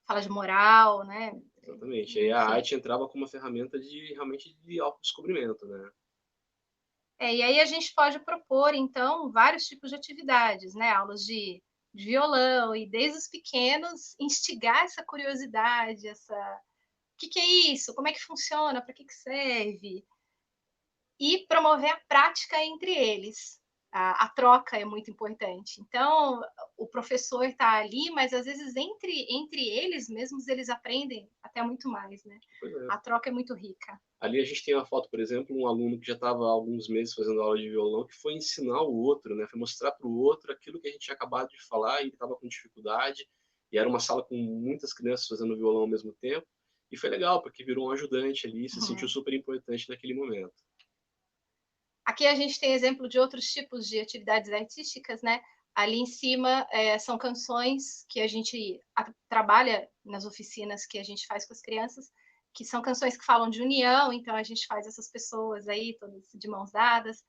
Fala de moral, né? Exatamente. E aí a arte entrava como uma ferramenta de realmente de autodescobrimento, né? E aí a gente pode propor, então, vários tipos de atividades, né? Aulas de violão, e desde os pequenos instigar essa curiosidade, o que é isso? Como é que funciona? Para que serve? E promover a prática entre eles. A troca é muito importante. Então, o professor está ali, mas às vezes entre eles mesmos eles aprendem até muito mais, né? A troca é muito rica. Ali a gente tem uma foto, por exemplo, um aluno que já estava há alguns meses fazendo aula de violão, que foi ensinar o outro, né? Foi mostrar para o outro aquilo que a gente tinha acabado de falar e ele estava com dificuldade. E era uma sala com muitas crianças fazendo violão ao mesmo tempo. E foi legal, porque virou um ajudante ali e se sentiu super importante naquele momento. Aqui a gente tem exemplo de outros tipos de atividades artísticas, né? Ali em cima são canções que a gente trabalha nas oficinas que a gente faz com as crianças, que são canções que falam de união, então a gente faz essas pessoas aí, todas de mãos dadas.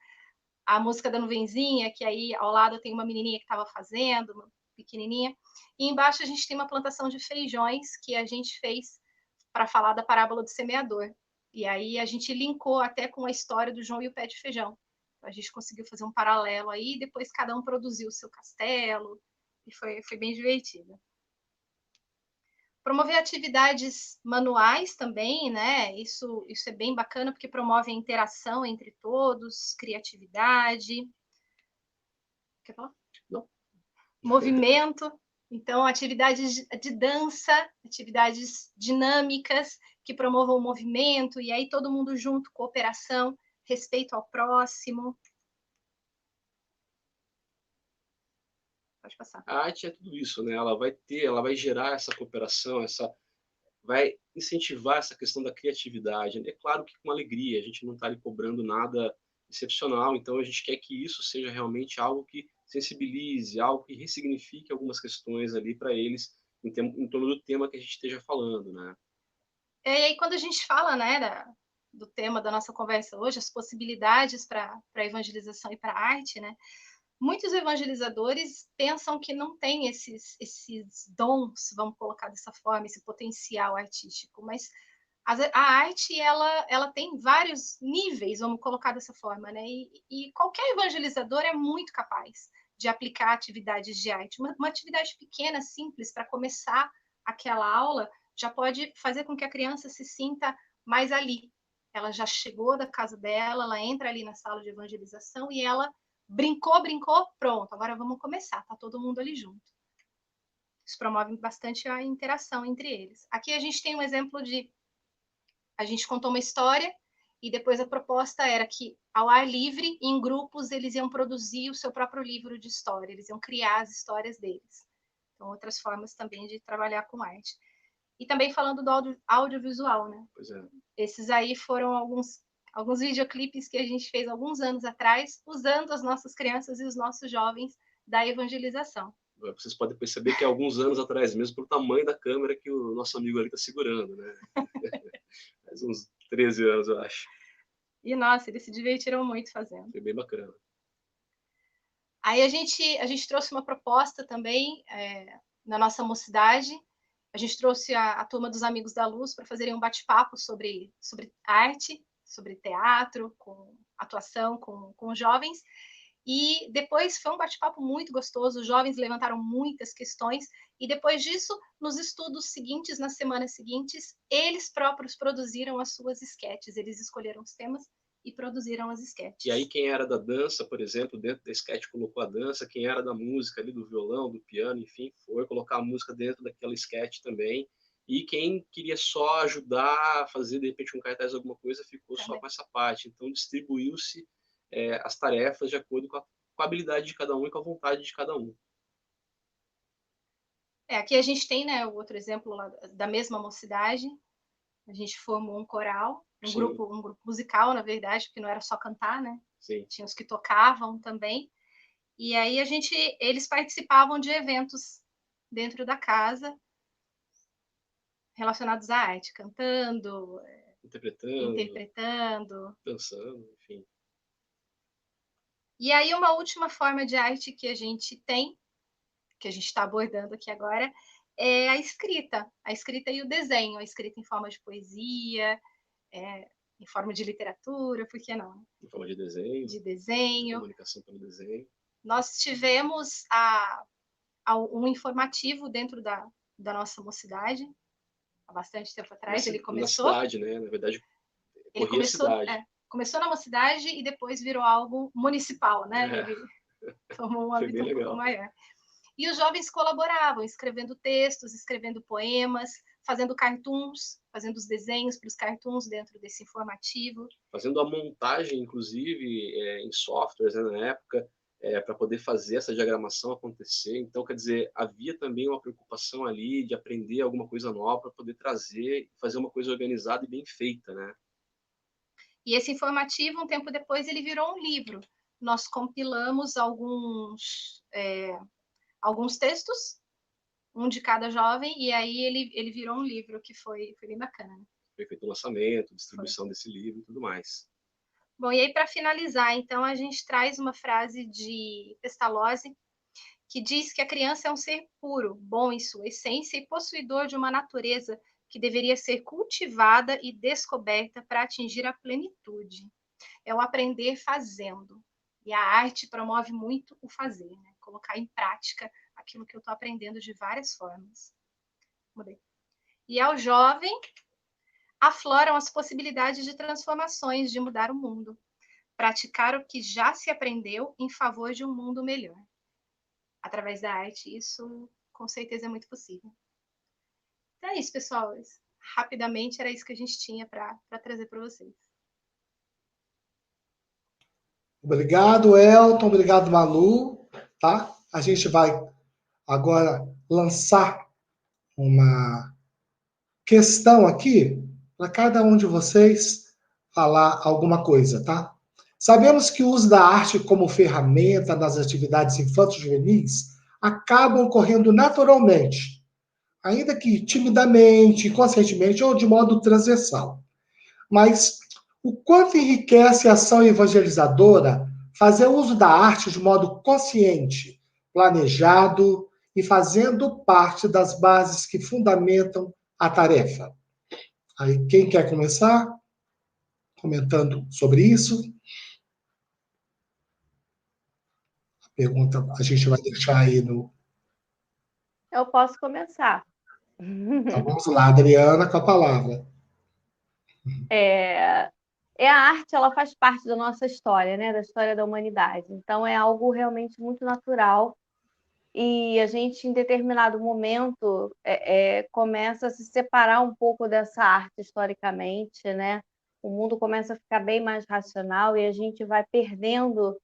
A música da nuvenzinha, que aí ao lado tem uma menininha que estava fazendo, uma pequenininha. E embaixo a gente tem uma plantação de feijões que a gente fez para falar da parábola do semeador. E aí a gente linkou até com a história do João e o pé de feijão. A gente conseguiu fazer um paralelo aí, depois cada um produziu o seu castelo, e foi bem divertido. Promover atividades manuais também, né? Isso é bem bacana, porque promove a interação entre todos, criatividade. Quer falar? Não. Movimento. Então, atividades de dança, atividades dinâmicas que promovam o movimento, e aí todo mundo junto, cooperação, respeito ao próximo. Pode passar. A arte é tudo isso, né? Ela vai gerar essa cooperação, vai incentivar essa questão da criatividade. É claro que com alegria, a gente não está ali cobrando nada excepcional, então a gente quer que isso seja realmente algo que sensibilize, algo que ressignifique algumas questões ali para eles em torno do tema que a gente esteja falando, né? E aí quando a gente fala, né, do tema da nossa conversa hoje, as possibilidades para a evangelização e para a arte, né? Muitos evangelizadores pensam que não tem esses dons, vamos colocar dessa forma, esse potencial artístico, mas a arte ela tem vários níveis, vamos colocar dessa forma, né? E qualquer evangelizador é muito capaz de aplicar atividades de arte. Uma atividade pequena, simples, para começar aquela aula, já pode fazer com que a criança se sinta mais ali. Ela já chegou da casa dela, ela entra ali na sala de evangelização e ela brincou, pronto, agora vamos começar, tá todo mundo ali junto. Isso promove bastante a interação entre eles. Aqui a gente tem um exemplo a gente contou uma história e depois a proposta era que, ao ar livre, em grupos, eles iam produzir o seu próprio livro de história, eles iam criar as histórias deles. Então, outras formas também de trabalhar com arte. E também falando do audiovisual, né? Pois é. Esses aí foram alguns videoclipes que a gente fez alguns anos atrás, usando as nossas crianças e os nossos jovens da evangelização. Vocês podem perceber que há alguns anos atrás, mesmo pelo tamanho da câmera que o nosso amigo ali está segurando, né? Faz uns 13 anos, eu acho. E, nossa, eles se divertiram muito fazendo. Foi bem bacana. Aí a gente trouxe uma proposta também na nossa mocidade. A gente trouxe a turma dos Amigos da Luz para fazerem um bate-papo sobre arte, sobre teatro, com atuação com jovens. E depois foi um bate-papo muito gostoso, os jovens levantaram muitas questões, e depois disso, nos estudos seguintes, nas semanas seguintes, eles próprios produziram as suas esquetes, eles escolheram os temas e produziram as esquetes. E aí quem era da dança, por exemplo, dentro da esquete colocou a dança, quem era da música ali, do violão, do piano, enfim, foi colocar a música dentro daquela esquete também. E quem queria só ajudar a fazer, de repente, um cartaz, alguma coisa, ficou só com essa parte. Então, distribuiu-se as tarefas de acordo com a habilidade de cada um e com a vontade de cada um. Aqui a gente tem, né, o outro exemplo lá da mesma mocidade. A gente formou um coral, um grupo musical, na verdade, porque não era só cantar, né? Sim. Tinha os que tocavam também. E aí eles participavam de eventos dentro da casa relacionados à arte, cantando, interpretando, dançando, enfim. E aí uma última forma de arte que a gente tem, que a gente está abordando aqui agora, é a escrita e o desenho, a escrita em forma de poesia, em forma de literatura, por que não? Em forma de desenho. De desenho. Comunicação pelo desenho. Nós tivemos um informativo dentro da nossa mocidade, há bastante tempo atrás. Ele começou. Na cidade, né? Na verdade, ele começou, a cidade. Começou na mocidade e depois virou algo municipal, né? Ele tomou um âmbito um pouco maior. E os jovens colaboravam, escrevendo textos, escrevendo poemas, fazendo cartoons, fazendo os desenhos para os cartoons dentro desse informativo. Fazendo a montagem, inclusive, em softwares, né, na época, para poder fazer essa diagramação acontecer. Então, quer dizer, havia também uma preocupação ali de aprender alguma coisa nova para poder trazer e fazer uma coisa organizada e bem feita, né? E esse informativo, um tempo depois, ele virou um livro. Nós compilamos alguns textos, um de cada jovem, e aí ele virou um livro que foi bem bacana. Foi feito o lançamento, distribuição desse livro e tudo mais. Bom, e aí para finalizar, então, a gente traz uma frase de Pestalozzi, que diz que a criança é um ser puro, bom em sua essência e possuidor de uma natureza que deveria ser cultivada e descoberta para atingir a plenitude. É o aprender fazendo. E a arte promove muito o fazer, né? Colocar em prática aquilo que eu estou aprendendo de várias formas. Mudei. E ao jovem, afloram as possibilidades de transformações, de mudar o mundo. Praticar o que já se aprendeu em favor de um mundo melhor. Através da arte, isso com certeza é muito possível. Então é isso, pessoal. Rapidamente, era isso que a gente tinha para trazer para vocês. Obrigado, Elton. Obrigado, Malu. Tá? A gente vai agora lançar uma questão aqui para cada um de vocês falar alguma coisa, tá? Sabemos que o uso da arte como ferramenta nas atividades infanto-juvenis acabam ocorrendo naturalmente, ainda que timidamente, inconscientemente ou de modo transversal. Mas o quanto enriquece a ação evangelizadora fazer uso da arte de modo consciente, planejado e fazendo parte das bases que fundamentam a tarefa. Aí, quem quer começar comentando sobre isso? A pergunta a gente vai deixar aí no... Eu posso começar. Então, vamos lá, Adriana, com a palavra. A arte, ela faz parte da nossa história, né? Da história da humanidade. Então, é algo realmente muito natural. E a gente, em determinado momento, começa a se separar um pouco dessa arte historicamente, né? O mundo começa a ficar bem mais racional e a gente vai perdendo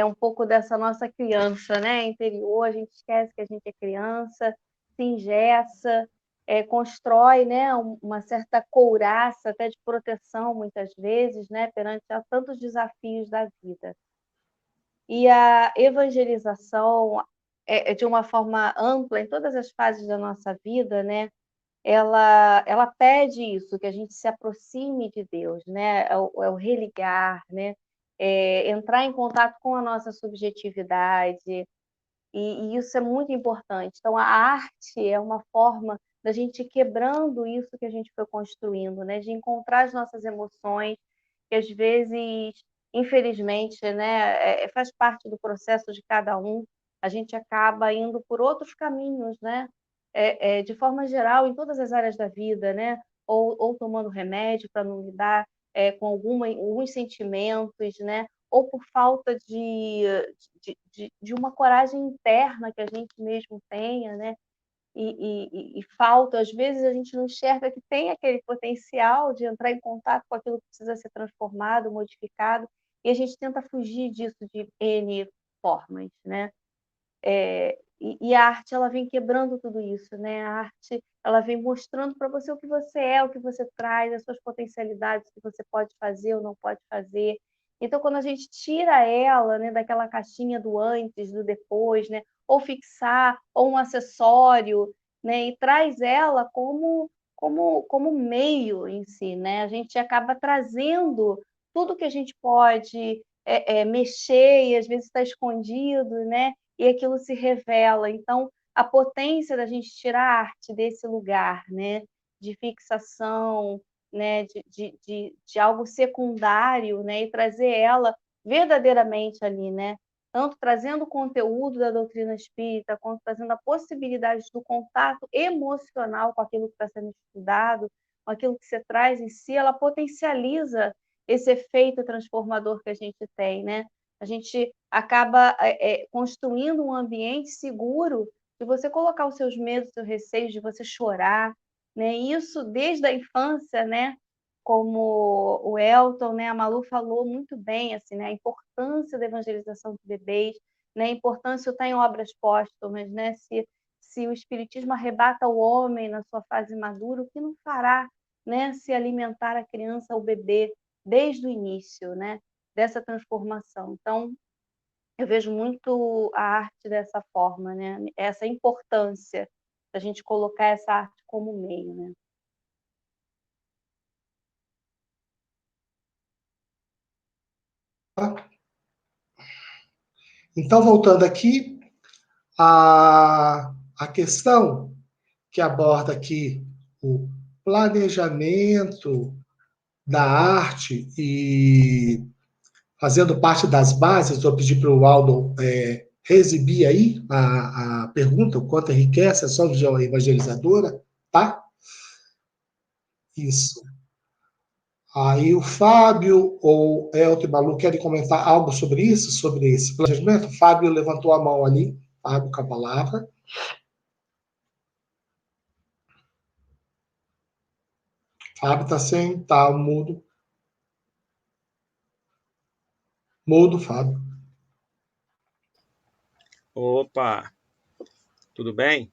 um pouco dessa nossa criança, né? Interior, a gente esquece que a gente é criança, se engessa, constrói, né? Uma certa couraça até de proteção, muitas vezes, né? Perante a tantos desafios da vida. E a evangelização, de uma forma ampla, em todas as fases da nossa vida, né? Ela pede isso, que a gente se aproxime de Deus, né? É o religar, né? Entrar em contato com a nossa subjetividade, e isso é muito importante. Então, a arte é uma forma da gente ir quebrando isso que a gente foi construindo, né? De encontrar as nossas emoções, que às vezes, infelizmente, né? Faz parte do processo de cada um, a gente acaba indo por outros caminhos, né? De forma geral, em todas as áreas da vida, né? Ou tomando remédio para não lidar com alguns sentimentos, né? Ou por falta de uma coragem interna que a gente mesmo tenha, né? E falta, às vezes a gente não enxerga que tem aquele potencial de entrar em contato com aquilo que precisa ser transformado, modificado, e a gente tenta fugir disso de N formas, né? E a arte, ela vem quebrando tudo isso, né? A arte, ela vem mostrando para você o que você é, o que você traz, as suas potencialidades, o que você pode fazer ou não pode fazer. Então, quando a gente tira ela, né, daquela caixinha do antes, do depois, né, ou fixar, ou um acessório, né, e traz ela como como meio em si, né? A gente acaba trazendo tudo que a gente pode mexer e às vezes está escondido, né? E aquilo se revela. Então, a potência da gente tirar a arte desse lugar, né? De fixação, né? De algo secundário, né? E trazer ela verdadeiramente ali, né? Tanto trazendo o conteúdo da doutrina espírita, quanto trazendo a possibilidade do contato emocional com aquilo que está sendo estudado, com aquilo que você traz em si, ela potencializa esse efeito transformador que a gente tem, né? A gente acaba construindo um ambiente seguro de você colocar os seus medos, os seus receios, de você chorar, né? Isso desde a infância, né? Como o Elton, né, a Malu falou muito bem, assim, né, a importância da evangelização de bebês, né, a importância está em obras póstumas, né, se o espiritismo arrebata o homem na sua fase madura, o que não fará, né, se alimentar a criança, o bebê, desde o início, né, dessa transformação. Então, eu vejo muito a arte dessa forma, né, essa importância da gente colocar essa arte como meio, né. Então, voltando aqui, a questão que aborda aqui o planejamento da arte e fazendo parte das bases, vou pedir para o Aldo reexibir aí a pergunta, o quanto enriquece a sua visão evangelizadora, tá? Isso. Aí o Fábio ou Elton e Malu querem comentar algo sobre isso, sobre esse planejamento? O Fábio levantou a mão ali, Fábio com a palavra. Fábio está sem, tá mudo. Mudo, Fábio. Opa, tudo bem?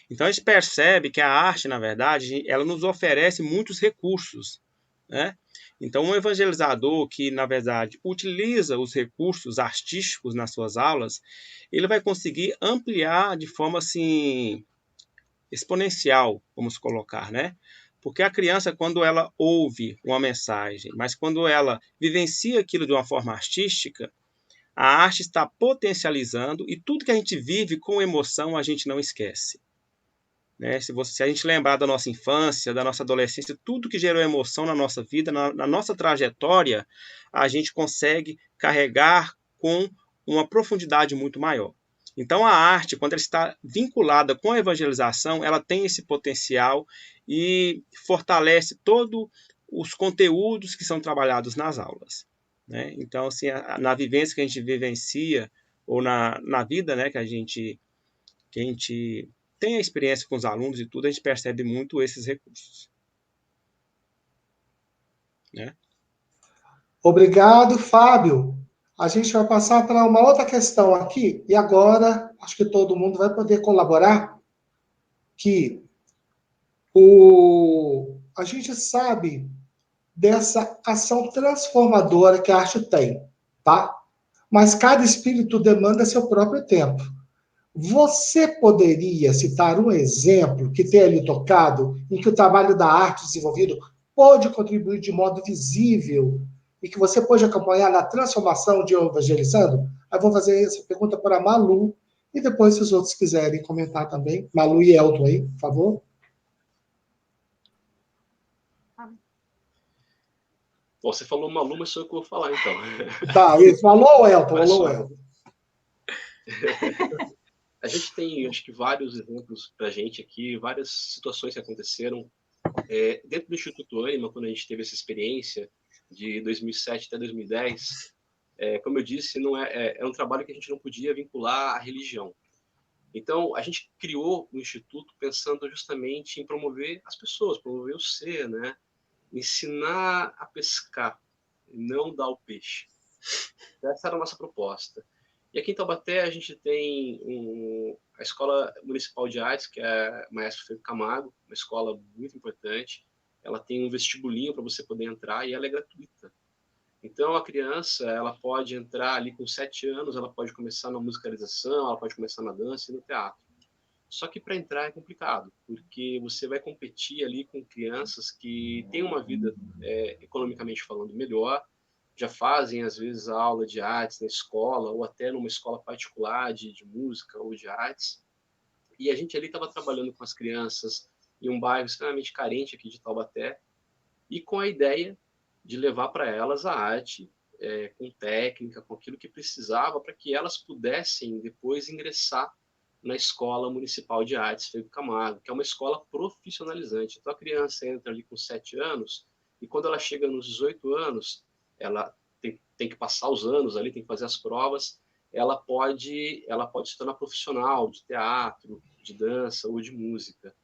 Então a gente percebe que a arte, na verdade, ela nos oferece muitos recursos, né? Então um evangelizador que, na verdade, utiliza os recursos artísticos nas suas aulas, ele vai conseguir ampliar de forma assim exponencial, vamos colocar, né? Porque a criança, quando ela ouve uma mensagem, mas quando ela vivencia aquilo de uma forma artística, a arte está potencializando e tudo que a gente vive com emoção a gente não esquece. Né? Se a gente lembrar da nossa infância, da nossa adolescência, tudo que gerou emoção na nossa vida, na nossa trajetória, a gente consegue carregar com uma profundidade muito maior. Então, a arte, quando ela está vinculada com a evangelização, ela tem esse potencial e fortalece todos os conteúdos que são trabalhados nas aulas. Né? Então, assim, na vivência que a gente vivencia, ou na vida, né, que a gente tem a experiência com os alunos e tudo, a gente percebe muito esses recursos. Né? Obrigado, Fábio. A gente vai passar para uma outra questão aqui, e agora acho que todo mundo vai poder colaborar, que a gente sabe dessa ação transformadora que a arte tem, tá? Mas cada espírito demanda seu próprio tempo. Você poderia citar um exemplo que tenha lhe tocado, em que o trabalho da arte desenvolvido pode contribuir de modo visível e que você pode acompanhar na transformação de evangelizando? Aí vou fazer essa pergunta para a Malu e depois, se os outros quiserem comentar também. Malu e Elton aí, por favor. Bom, você falou Malu, mas sou eu que vou falar, então. Tá, ele falou, Elton? Falou, Elton. A gente tem, acho que, vários exemplos para a gente aqui, várias situações que aconteceram. Dentro do Instituto Ânima, quando a gente teve essa experiência de 2007 até 2010, como eu disse, não é um trabalho que a gente não podia vincular à religião. Então, a gente criou o Instituto pensando justamente em promover as pessoas, promover o ser, né? Ensinar a pescar, não dar o peixe. Essa era a nossa proposta. E aqui em Taubaté a gente tem a Escola Municipal de Artes, que é Maestro Felipe Camargo, uma escola muito importante. Ela tem um vestibulinho para você poder entrar e ela é gratuita. Então a criança ela pode entrar ali com 7 anos, ela pode começar na musicalização, ela pode começar na dança e no teatro. Só que para entrar é complicado, porque você vai competir ali com crianças que têm uma vida, economicamente falando, melhor, já fazem, às vezes, a aula de artes na escola, ou até numa escola particular de música ou de artes. E a gente ali estava trabalhando com as crianças em um bairro extremamente carente aqui de Taubaté, e com a ideia de levar para elas a arte, com técnica, com aquilo que precisava, para que elas pudessem depois ingressar na Escola Municipal de Artes Feio Camargo, que é uma escola profissionalizante. Então a criança entra ali com 7 anos, e quando ela chega nos 18 anos, ela tem que passar os anos ali, tem que fazer as provas, ela pode se tornar profissional de teatro, de dança ou de música.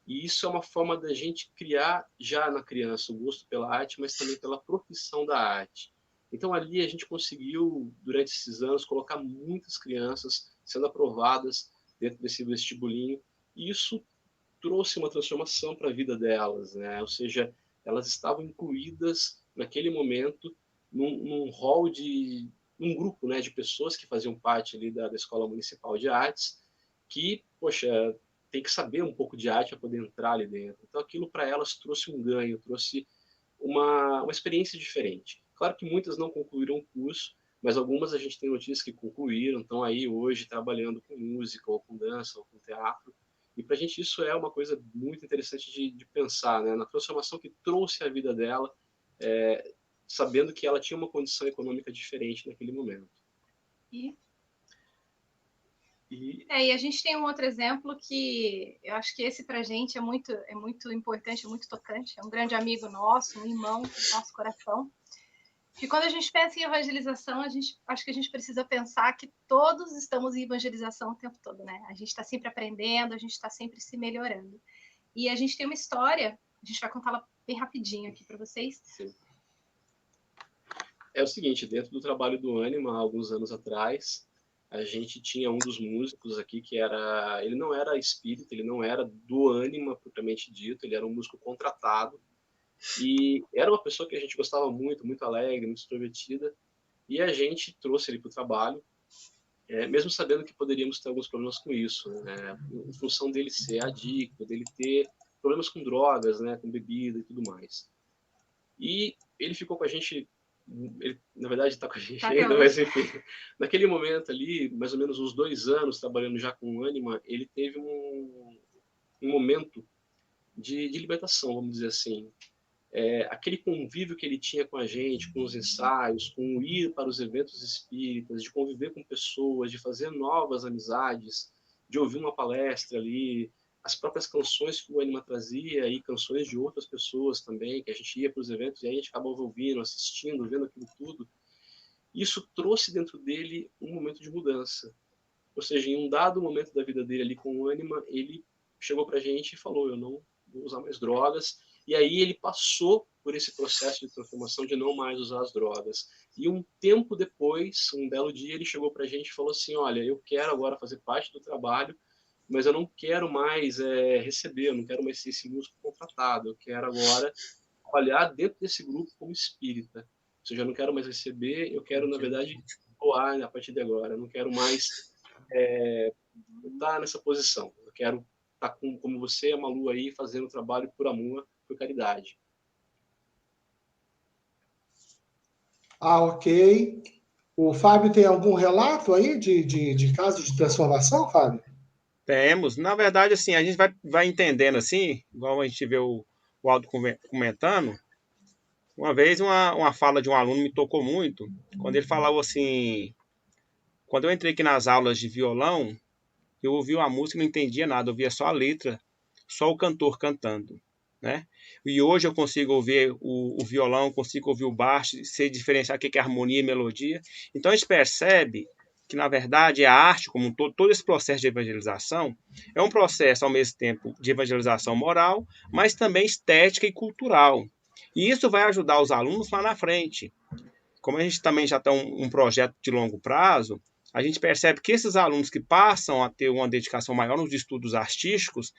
E isso é uma forma da gente criar já na criança o gosto pela arte, mas também pela profissão da arte. Então ali a gente conseguiu, durante esses anos, colocar muitas crianças sendo aprovadas dentro desse vestibulinho, e isso trouxe uma transformação para a vida delas, né? Ou seja, elas estavam incluídas naquele momento num hall num grupo, né, de pessoas que faziam parte ali da Escola Municipal de Artes, que, poxa, tem que saber um pouco de arte para poder entrar ali dentro. Então aquilo para elas trouxe um ganho, trouxe uma experiência diferente. Claro que muitas não concluíram o curso, mas algumas a gente tem notícias que concluíram, estão aí hoje trabalhando com música, ou com dança, ou com teatro. E para a gente isso é uma coisa muito interessante de pensar, né? Na transformação que trouxe a vida dela, sabendo que ela tinha uma condição econômica diferente naquele momento. E a gente tem um outro exemplo que eu acho que esse para a gente é muito importante, é muito tocante. É um grande amigo nosso, um irmão do nosso coração. E quando a gente pensa em evangelização, acho que a gente precisa pensar que todos estamos em evangelização o tempo todo, né? A gente está sempre aprendendo, a gente está sempre se melhorando. E a gente tem uma história, a gente vai contá-la bem rapidinho aqui para vocês. Sim. É o seguinte, dentro do trabalho do Ânima, há alguns anos atrás, a gente tinha um dos músicos aqui que ele não era espírita, ele não era do Ânima propriamente dito, ele era um músico contratado, e era uma pessoa que a gente gostava muito, muito alegre, muito extrovertida, e a gente trouxe ele para o trabalho, mesmo sabendo que poderíamos ter alguns problemas com isso, né? Em função dele ser adicto, dele ter problemas com drogas, né, com bebida e tudo mais. E ele ficou com a gente, ele, na verdade, está com a gente ainda, mas enfim, naquele momento ali, mais ou menos uns 2 anos trabalhando já com o Ânima, ele teve um momento de libertação, vamos dizer assim. Aquele convívio que ele tinha com a gente, com os ensaios, com ir para os eventos espíritas, de conviver com pessoas, de fazer novas amizades, de ouvir uma palestra ali, as próprias canções que o Ânima trazia e canções de outras pessoas também, que a gente ia para os eventos e aí a gente acabava ouvindo, assistindo, vendo aquilo tudo. Isso trouxe dentro dele um momento de mudança. Ou seja, em um dado momento da vida dele ali com o Ânima, ele chegou para a gente e falou, eu não vou usar mais drogas. E aí ele passou por esse processo de transformação de não mais usar as drogas. E um tempo depois, um belo dia, ele chegou para a gente e falou assim, olha, eu quero agora fazer parte do trabalho, mas eu não quero mais receber, eu não quero mais ser esse músico contratado, eu quero agora trabalhar dentro desse grupo como espírita. Ou seja, eu não quero mais receber, eu quero, na verdade, voar a partir de agora, eu não quero mais estar nessa posição, eu quero estar como você, a Malu, aí, fazendo trabalho por amor, por caridade. Ok. O Fábio tem algum relato aí de caso de transformação, Fábio? Temos. Na verdade, assim, a gente vai entendendo assim, igual a gente vê o Aldo comentando. Uma vez uma fala de um aluno me tocou muito, quando ele falava assim, quando eu entrei aqui nas aulas de violão, eu ouvia uma música e não entendia nada, eu ouvia só a letra, só o cantor cantando, né? E hoje eu consigo ouvir o violão, consigo ouvir o baixo, sei diferenciar o que é harmonia e melodia. Então a gente percebe que, na verdade, a arte, como um todo esse processo de evangelização, é um processo, ao mesmo tempo, de evangelização moral, mas também estética e cultural. E isso vai ajudar os alunos lá na frente. Como a gente também já tem um projeto de longo prazo, a gente percebe que esses alunos que passam a ter uma dedicação maior nos estudos artísticos,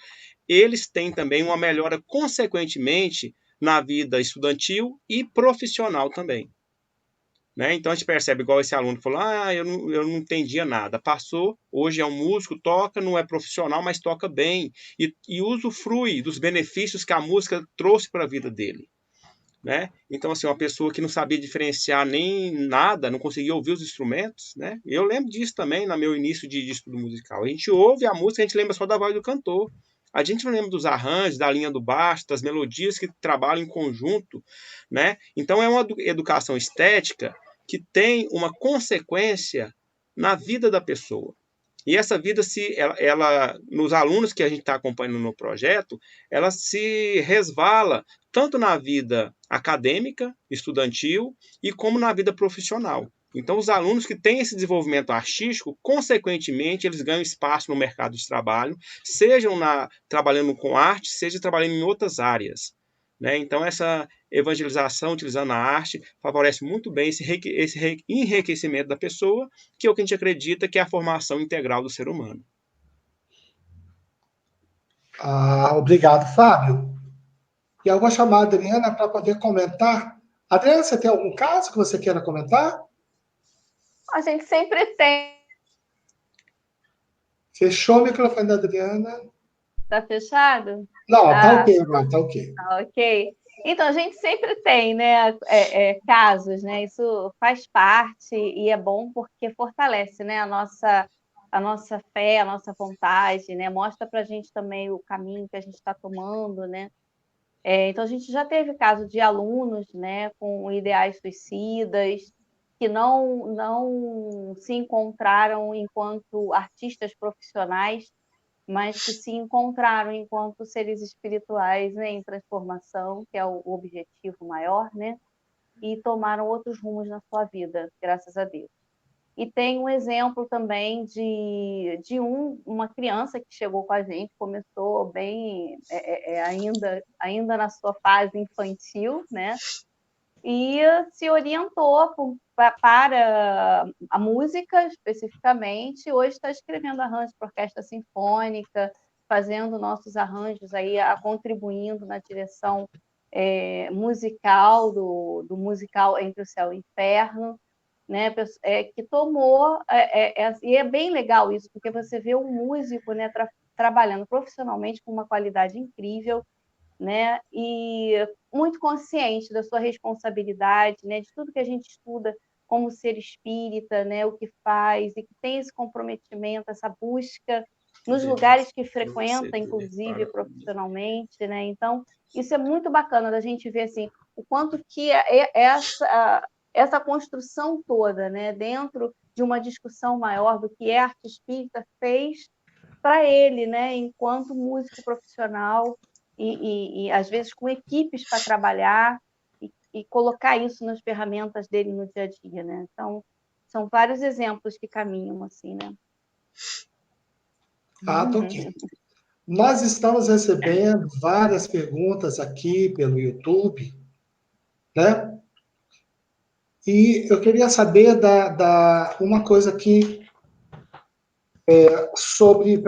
eles têm também uma melhora, consequentemente, na vida estudantil e profissional também. né? Então a gente percebe, igual esse aluno falou, eu não entendia nada. Passou, hoje é um músico, toca, não é profissional, mas toca bem. E usufrui dos benefícios que a música trouxe para a vida dele. Né? Então, assim, uma pessoa que não sabia diferenciar nem nada, não conseguia ouvir os instrumentos, né? Eu lembro disso também no meu início de estudo musical. A gente ouve a música, a gente lembra só da voz do cantor. A gente não lembra dos arranjos, da linha do baixo, das melodias que trabalham em conjunto, né? Então, é uma educação estética que tem uma consequência na vida da pessoa. E essa vida, nos alunos que a gente está acompanhando no projeto, ela se resvala tanto na vida acadêmica, estudantil, e como na vida profissional. Então, os alunos que têm esse desenvolvimento artístico, consequentemente, eles ganham espaço no mercado de trabalho, sejam trabalhando com arte, seja trabalhando em outras áreas. Né? Então, essa evangelização utilizando a arte favorece muito bem esse enriquecimento da pessoa, que é o que a gente acredita que é a formação integral do ser humano. Obrigado, Fábio. E eu vou chamar a Adriana para poder comentar. Adriana, você tem algum caso que você queira comentar? A gente sempre tem. Fechou o microfone da Adriana. Tá fechado? Não, tá ok agora, tá ok. Ok. Então, a gente sempre tem, né, casos, né? Isso faz parte e é bom porque fortalece, né, a nossa fé, a nossa vontade, né? Mostra para a gente também o caminho que a gente está tomando, né? Então, a gente já teve caso de alunos, né, com ideais suicidas, que não se encontraram enquanto artistas profissionais, mas que se encontraram enquanto seres espirituais, né, em transformação, que é o objetivo maior, né, e tomaram outros rumos na sua vida, graças a Deus. E tem um exemplo também de uma criança que chegou com a gente, começou bem, ainda na sua fase infantil, né, e se orientou para a música especificamente. Hoje está escrevendo arranjos para orquestra sinfônica, fazendo nossos arranjos aí, contribuindo na direção musical do musical Entre o Céu e o Inferno, né? Que tomou, e é bem legal isso, porque você vê um músico, né, trabalhando profissionalmente com uma qualidade incrível, né? E muito consciente da sua responsabilidade, né? De tudo que a gente estuda como ser espírita, né? O que faz, e que tem esse comprometimento, essa busca nos lugares que frequenta, inclusive profissionalmente, né? Então, isso é muito bacana da gente ver assim, o quanto que essa construção toda, né? Dentro de uma discussão maior do que é arte espírita, fez para ele, né? Enquanto músico profissional, e às vezes com equipes para trabalhar e colocar isso nas ferramentas dele no dia a dia, né? Então, são vários exemplos que caminham assim, né? Tá ok. Nós estamos recebendo várias perguntas aqui pelo YouTube, né? E eu queria saber uma coisa aqui sobre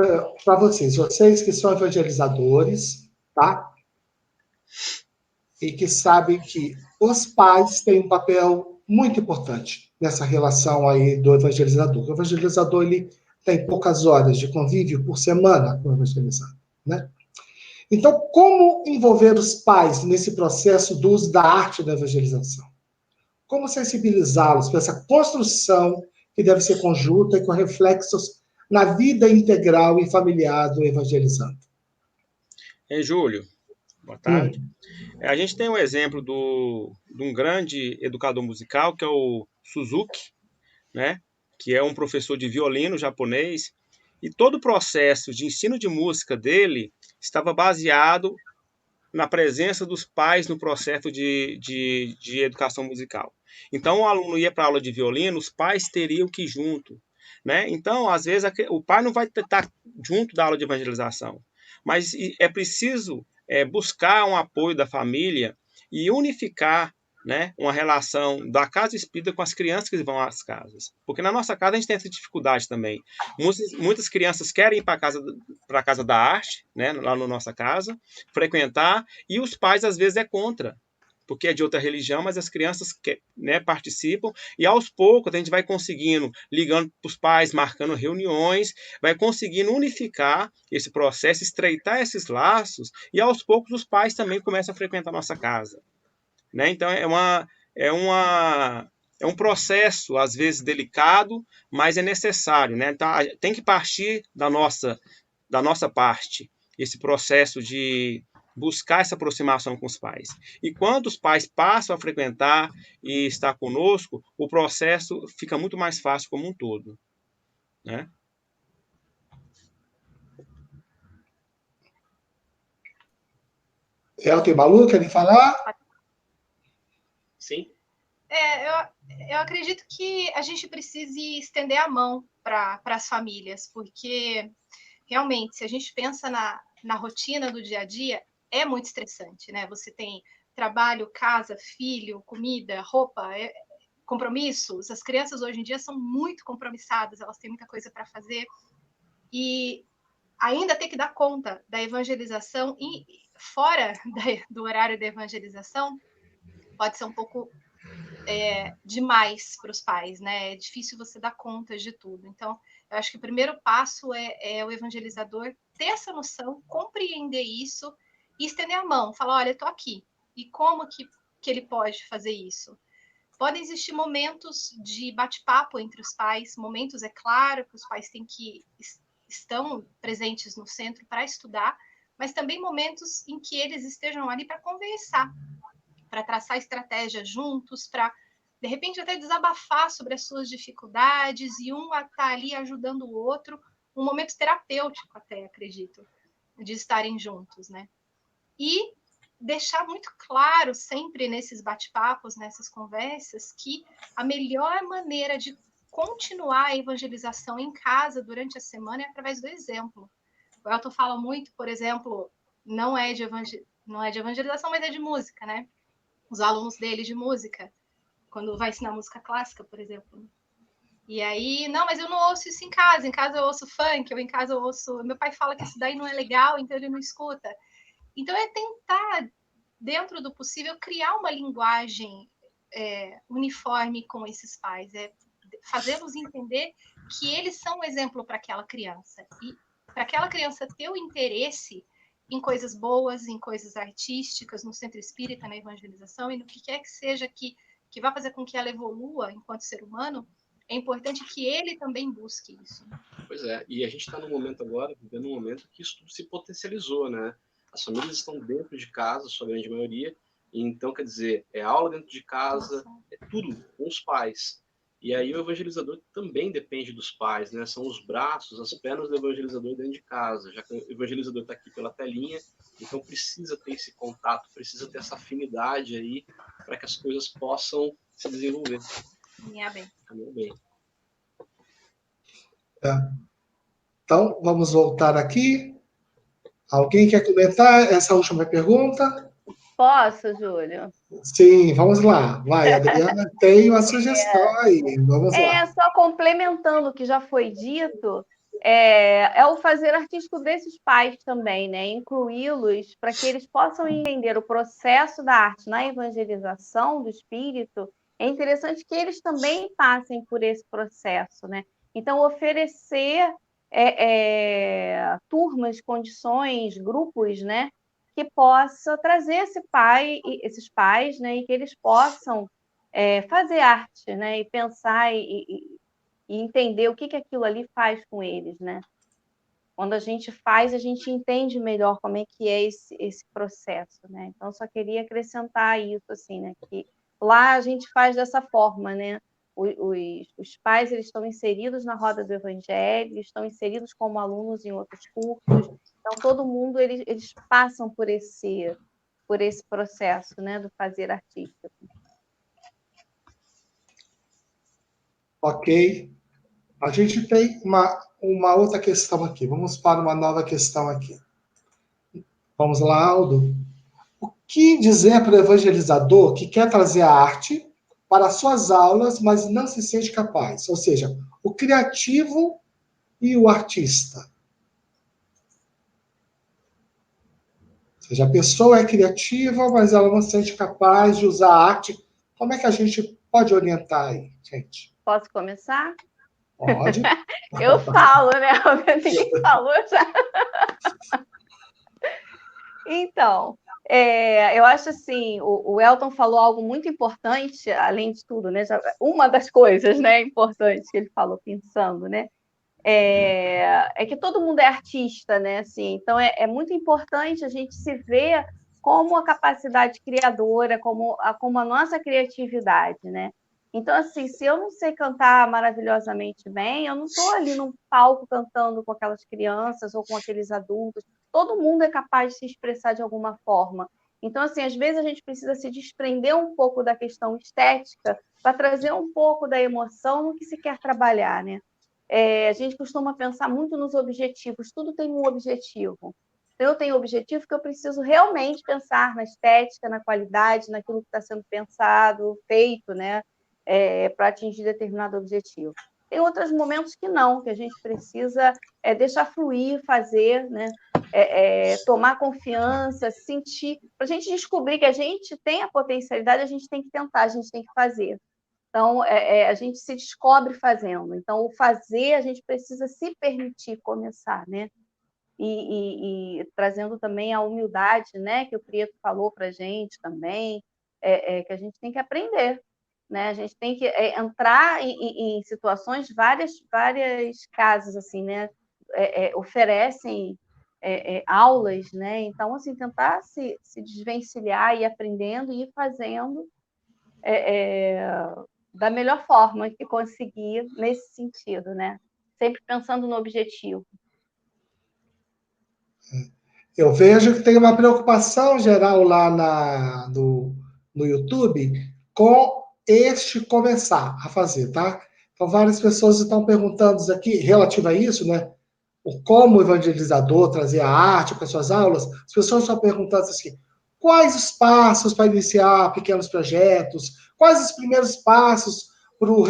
para vocês que são evangelizadores, tá? E que sabem que os pais têm um papel muito importante nessa relação aí do evangelizador. O evangelizador, ele tem poucas horas de convívio por semana com o evangelizado, né? Então, como envolver os pais nesse processo do uso da arte da evangelização? Como sensibilizá-los para essa construção que deve ser conjunta e com reflexos na vida integral e familiar do evangelizando? Júlio, boa tarde. A gente tem um exemplo de um grande educador musical, que é o Suzuki, né? Que é um professor de violino japonês, e todo o processo de ensino de música dele estava baseado na presença dos pais no processo de educação musical. Então, o aluno ia para a aula de violino, os pais teriam que ir junto, né? Então, às vezes, o pai não vai estar junto da aula de evangelização, mas é preciso buscar um apoio da família e unificar, né, uma relação da casa espírita com as crianças que vão às casas. Porque na nossa casa a gente tem essa dificuldade também. Muitas crianças querem ir para a casa da arte, né, lá na nossa casa, frequentar, e os pais às vezes é contra. porque é de outra religião, mas as crianças né, participam, e aos poucos a gente vai conseguindo, ligando para os pais, marcando reuniões, vai conseguindo unificar esse processo, estreitar esses laços, e aos poucos os pais também começam a frequentar a nossa casa. Né? Então é um processo, às vezes, delicado, mas é necessário. Né? Então, tem que partir da nossa parte, esse processo de buscar essa aproximação com os pais. E quando os pais passam a frequentar e estar conosco, o processo fica muito mais fácil como um todo. Né? Elton e Malu, querem falar? Sim. Eu acredito que a gente precise estender a mão para as famílias, porque realmente, se a gente pensa na rotina do dia a dia, é muito estressante, né? Você tem trabalho, casa, filho, comida, roupa, compromissos. As crianças hoje em dia são muito compromissadas, elas têm muita coisa para fazer. E ainda ter que dar conta da evangelização e fora do horário da evangelização pode ser um pouco demais para os pais, né? É difícil você dar conta de tudo. Então, eu acho que o primeiro passo é o evangelizador ter essa noção, compreender isso e estender a mão, falar, olha, eu estou aqui. E como que ele pode fazer isso? Podem existir momentos de bate-papo entre os pais, momentos, é claro, que os pais estão presentes no centro para estudar, mas também momentos em que eles estejam ali para conversar, para traçar estratégias juntos, para, de repente, até desabafar sobre as suas dificuldades e um está ali ajudando o outro, um momento terapêutico até, acredito, de estarem juntos, né? E deixar muito claro sempre nesses bate-papos, nessas conversas, que a melhor maneira de continuar a evangelização em casa durante a semana é através do exemplo. O Elton fala muito, por exemplo, não é de evangelização, mas é de música, né? Os alunos dele de música, quando vai ensinar música clássica, por exemplo. E aí, não, mas eu não ouço isso em casa eu ouço funk, ou em casa eu ouço... Meu pai fala que isso daí não é legal, então ele não escuta. Então, é tentar, dentro do possível, criar uma linguagem uniforme com esses pais, fazê-los entender que eles são um exemplo para aquela criança. E para aquela criança ter o interesse em coisas boas, em coisas artísticas, no centro espírita, na evangelização, e no que quer que seja que vai fazer com que ela evolua enquanto ser humano, é importante que ele também busque isso. Pois é, e a gente está no momento agora, vivendo um momento que isso tudo se potencializou, né? As famílias estão dentro de casa, sua grande maioria, e então, quer dizer, é aula dentro de casa, é tudo com os pais. E aí o evangelizador também depende dos pais, né? São os braços, as pernas do evangelizador dentro de casa, já que o evangelizador está aqui pela telinha, então precisa ter esse contato, precisa ter essa afinidade aí para que as coisas possam se desenvolver. Caminhar bem. Caminhar bem. Então, vamos voltar aqui. Alguém quer comentar essa última pergunta? Posso, Júlio? Sim, vamos lá. Vai, Adriana, tem uma sugestão aí. Vamos lá. Só complementando o que já foi dito, é o fazer artístico desses pais também, né? Incluí-los para que eles possam entender o processo da arte na evangelização do espírito. É interessante que eles também passem por esse processo, né? Então, oferecer turmas, condições, grupos, né? Que possa trazer esses pais, né? E que eles possam fazer arte, né? E pensar e entender o que aquilo ali faz com eles, né? Quando a gente faz, a gente entende melhor como é que é esse processo, né? Então, só queria acrescentar isso, assim, né? Que lá a gente faz dessa forma, né? Os pais, eles estão inseridos na roda do evangelho, estão inseridos como alunos em outros cursos, então todo mundo, eles passam por esse processo, né? Do fazer artístico. Ok. A gente tem uma outra questão aqui. Vamos para uma nova questão aqui. Vamos lá, Aldo. O que dizer para o evangelizador que quer trazer a arte para suas aulas, mas não se sente capaz? Ou seja, o criativo e o artista. seja, a pessoa é criativa, mas ela não se sente capaz de usar a arte. Como é que a gente pode orientar aí, gente? Posso começar? Pode. Eu falo, né? Ninguém falou já. Então, eu acho assim, o Elton falou algo muito importante, além de tudo, né? Uma das coisas, né, importantes que ele falou, pensando, né? É que todo mundo é artista, né? Assim, então é muito importante a gente se ver como a capacidade criadora, como a nossa criatividade, né? Então, assim, se eu não sei cantar maravilhosamente bem, eu não estou ali num palco cantando com aquelas crianças ou com aqueles adultos. Todo mundo é capaz de se expressar de alguma forma. Então, assim, às vezes a gente precisa se desprender um pouco da questão estética para trazer um pouco da emoção no que se quer trabalhar, né? A gente costuma pensar muito nos objetivos, tudo tem um objetivo. Eu tenho um objetivo que eu preciso realmente pensar na estética, na qualidade, naquilo que está sendo pensado, feito, né, para atingir determinado objetivo. Tem outros momentos que não, que a gente precisa deixar fluir, fazer, né, tomar confiança, sentir. Para a gente descobrir que a gente tem a potencialidade, a gente tem que tentar, a gente tem que fazer. Então, a gente se descobre fazendo. Então, o fazer, a gente precisa se permitir começar, né? E trazendo também a humildade, né? Que o Prieto falou para a gente também, que a gente tem que aprender, né? A gente tem que entrar em situações, várias casas, assim, né? Oferecem aulas, né? Então, assim, tentar se desvencilhar e ir aprendendo e ir fazendo da melhor forma que conseguir nesse sentido, né? Sempre pensando no objetivo. Eu vejo que tem uma preocupação geral lá no YouTube com este começar a fazer, tá? Então, várias pessoas estão perguntando aqui, relativo a isso, né? O como evangelizador trazer a arte para suas aulas. As pessoas estão perguntando assim, quais os passos para iniciar pequenos projetos? Quais os primeiros passos para o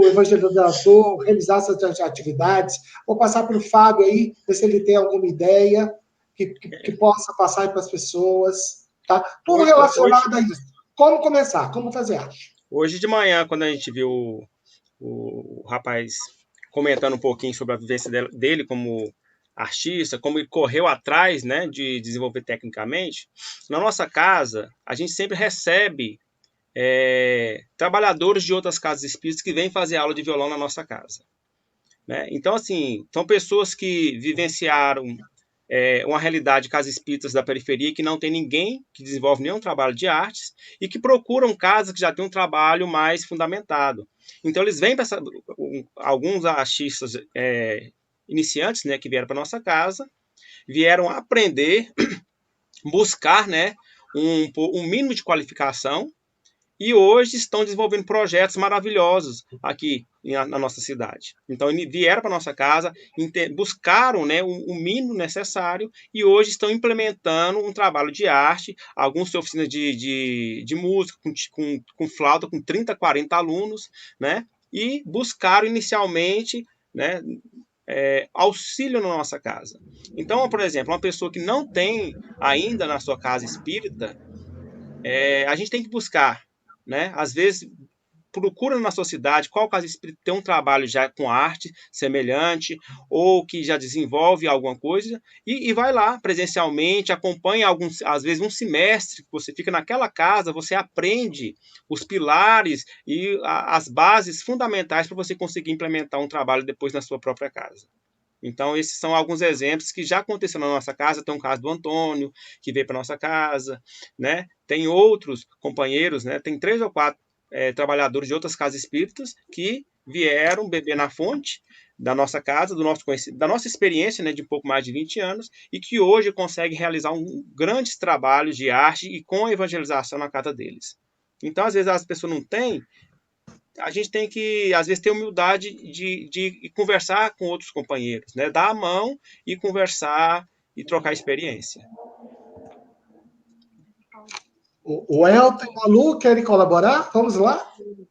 evangelizador realizar essas atividades? Vou passar para o Fábio aí, ver se ele tem alguma ideia que possa passar para as pessoas. Tá? Tudo relacionado a isso. Como começar? Como fazer arte? Hoje de manhã, quando a gente viu o rapaz comentando um pouquinho sobre a vivência dele como artista, como ele correu atrás, né, de desenvolver tecnicamente, na nossa casa, a gente sempre recebe trabalhadores de outras casas espíritas que vêm fazer aula de violão na nossa casa. Né? Então, assim, são pessoas que vivenciaram uma realidade de casas espíritas da periferia que não tem ninguém que desenvolve nenhum trabalho de artes e que procuram casas que já têm um trabalho mais fundamentado. Então, eles vêm para alguns artistas iniciantes, né, que vieram para nossa casa, vieram aprender, buscar, né, um mínimo de qualificação e hoje estão desenvolvendo projetos maravilhosos aqui na nossa cidade. Então, vieram para a nossa casa, buscaram, né, o mínimo necessário e hoje estão implementando um trabalho de arte, alguns têm oficinas de música, com flauta, com 30, 40 alunos, né, e buscaram inicialmente, né, auxílio na nossa casa. Então, por exemplo, uma pessoa que não tem ainda na sua casa espírita, a gente tem que buscar, né? Às vezes procura na sua cidade qual casa espírita tem um trabalho já com arte semelhante ou que já desenvolve alguma coisa e vai lá presencialmente, acompanha às vezes um semestre que você fica naquela casa, você aprende os pilares e as bases fundamentais para você conseguir implementar um trabalho depois na sua própria casa. Então, esses são alguns exemplos que já aconteceram na nossa casa. Tem um caso do Antônio, que veio para nossa casa, né? Tem outros companheiros, né? Tem 3 ou 4 trabalhadores de outras casas espíritas que vieram beber na fonte da nossa casa, da nossa experiência, né, de um pouco mais de 20 anos, e que hoje conseguem realizar grandes trabalhos de arte e com a evangelização na casa deles. Então, às vezes, as pessoas não têm, a gente tem que, às vezes, ter humildade de conversar com outros companheiros, né? Dar a mão e conversar e trocar experiência. O Elton e o Malu querem colaborar? Vamos lá?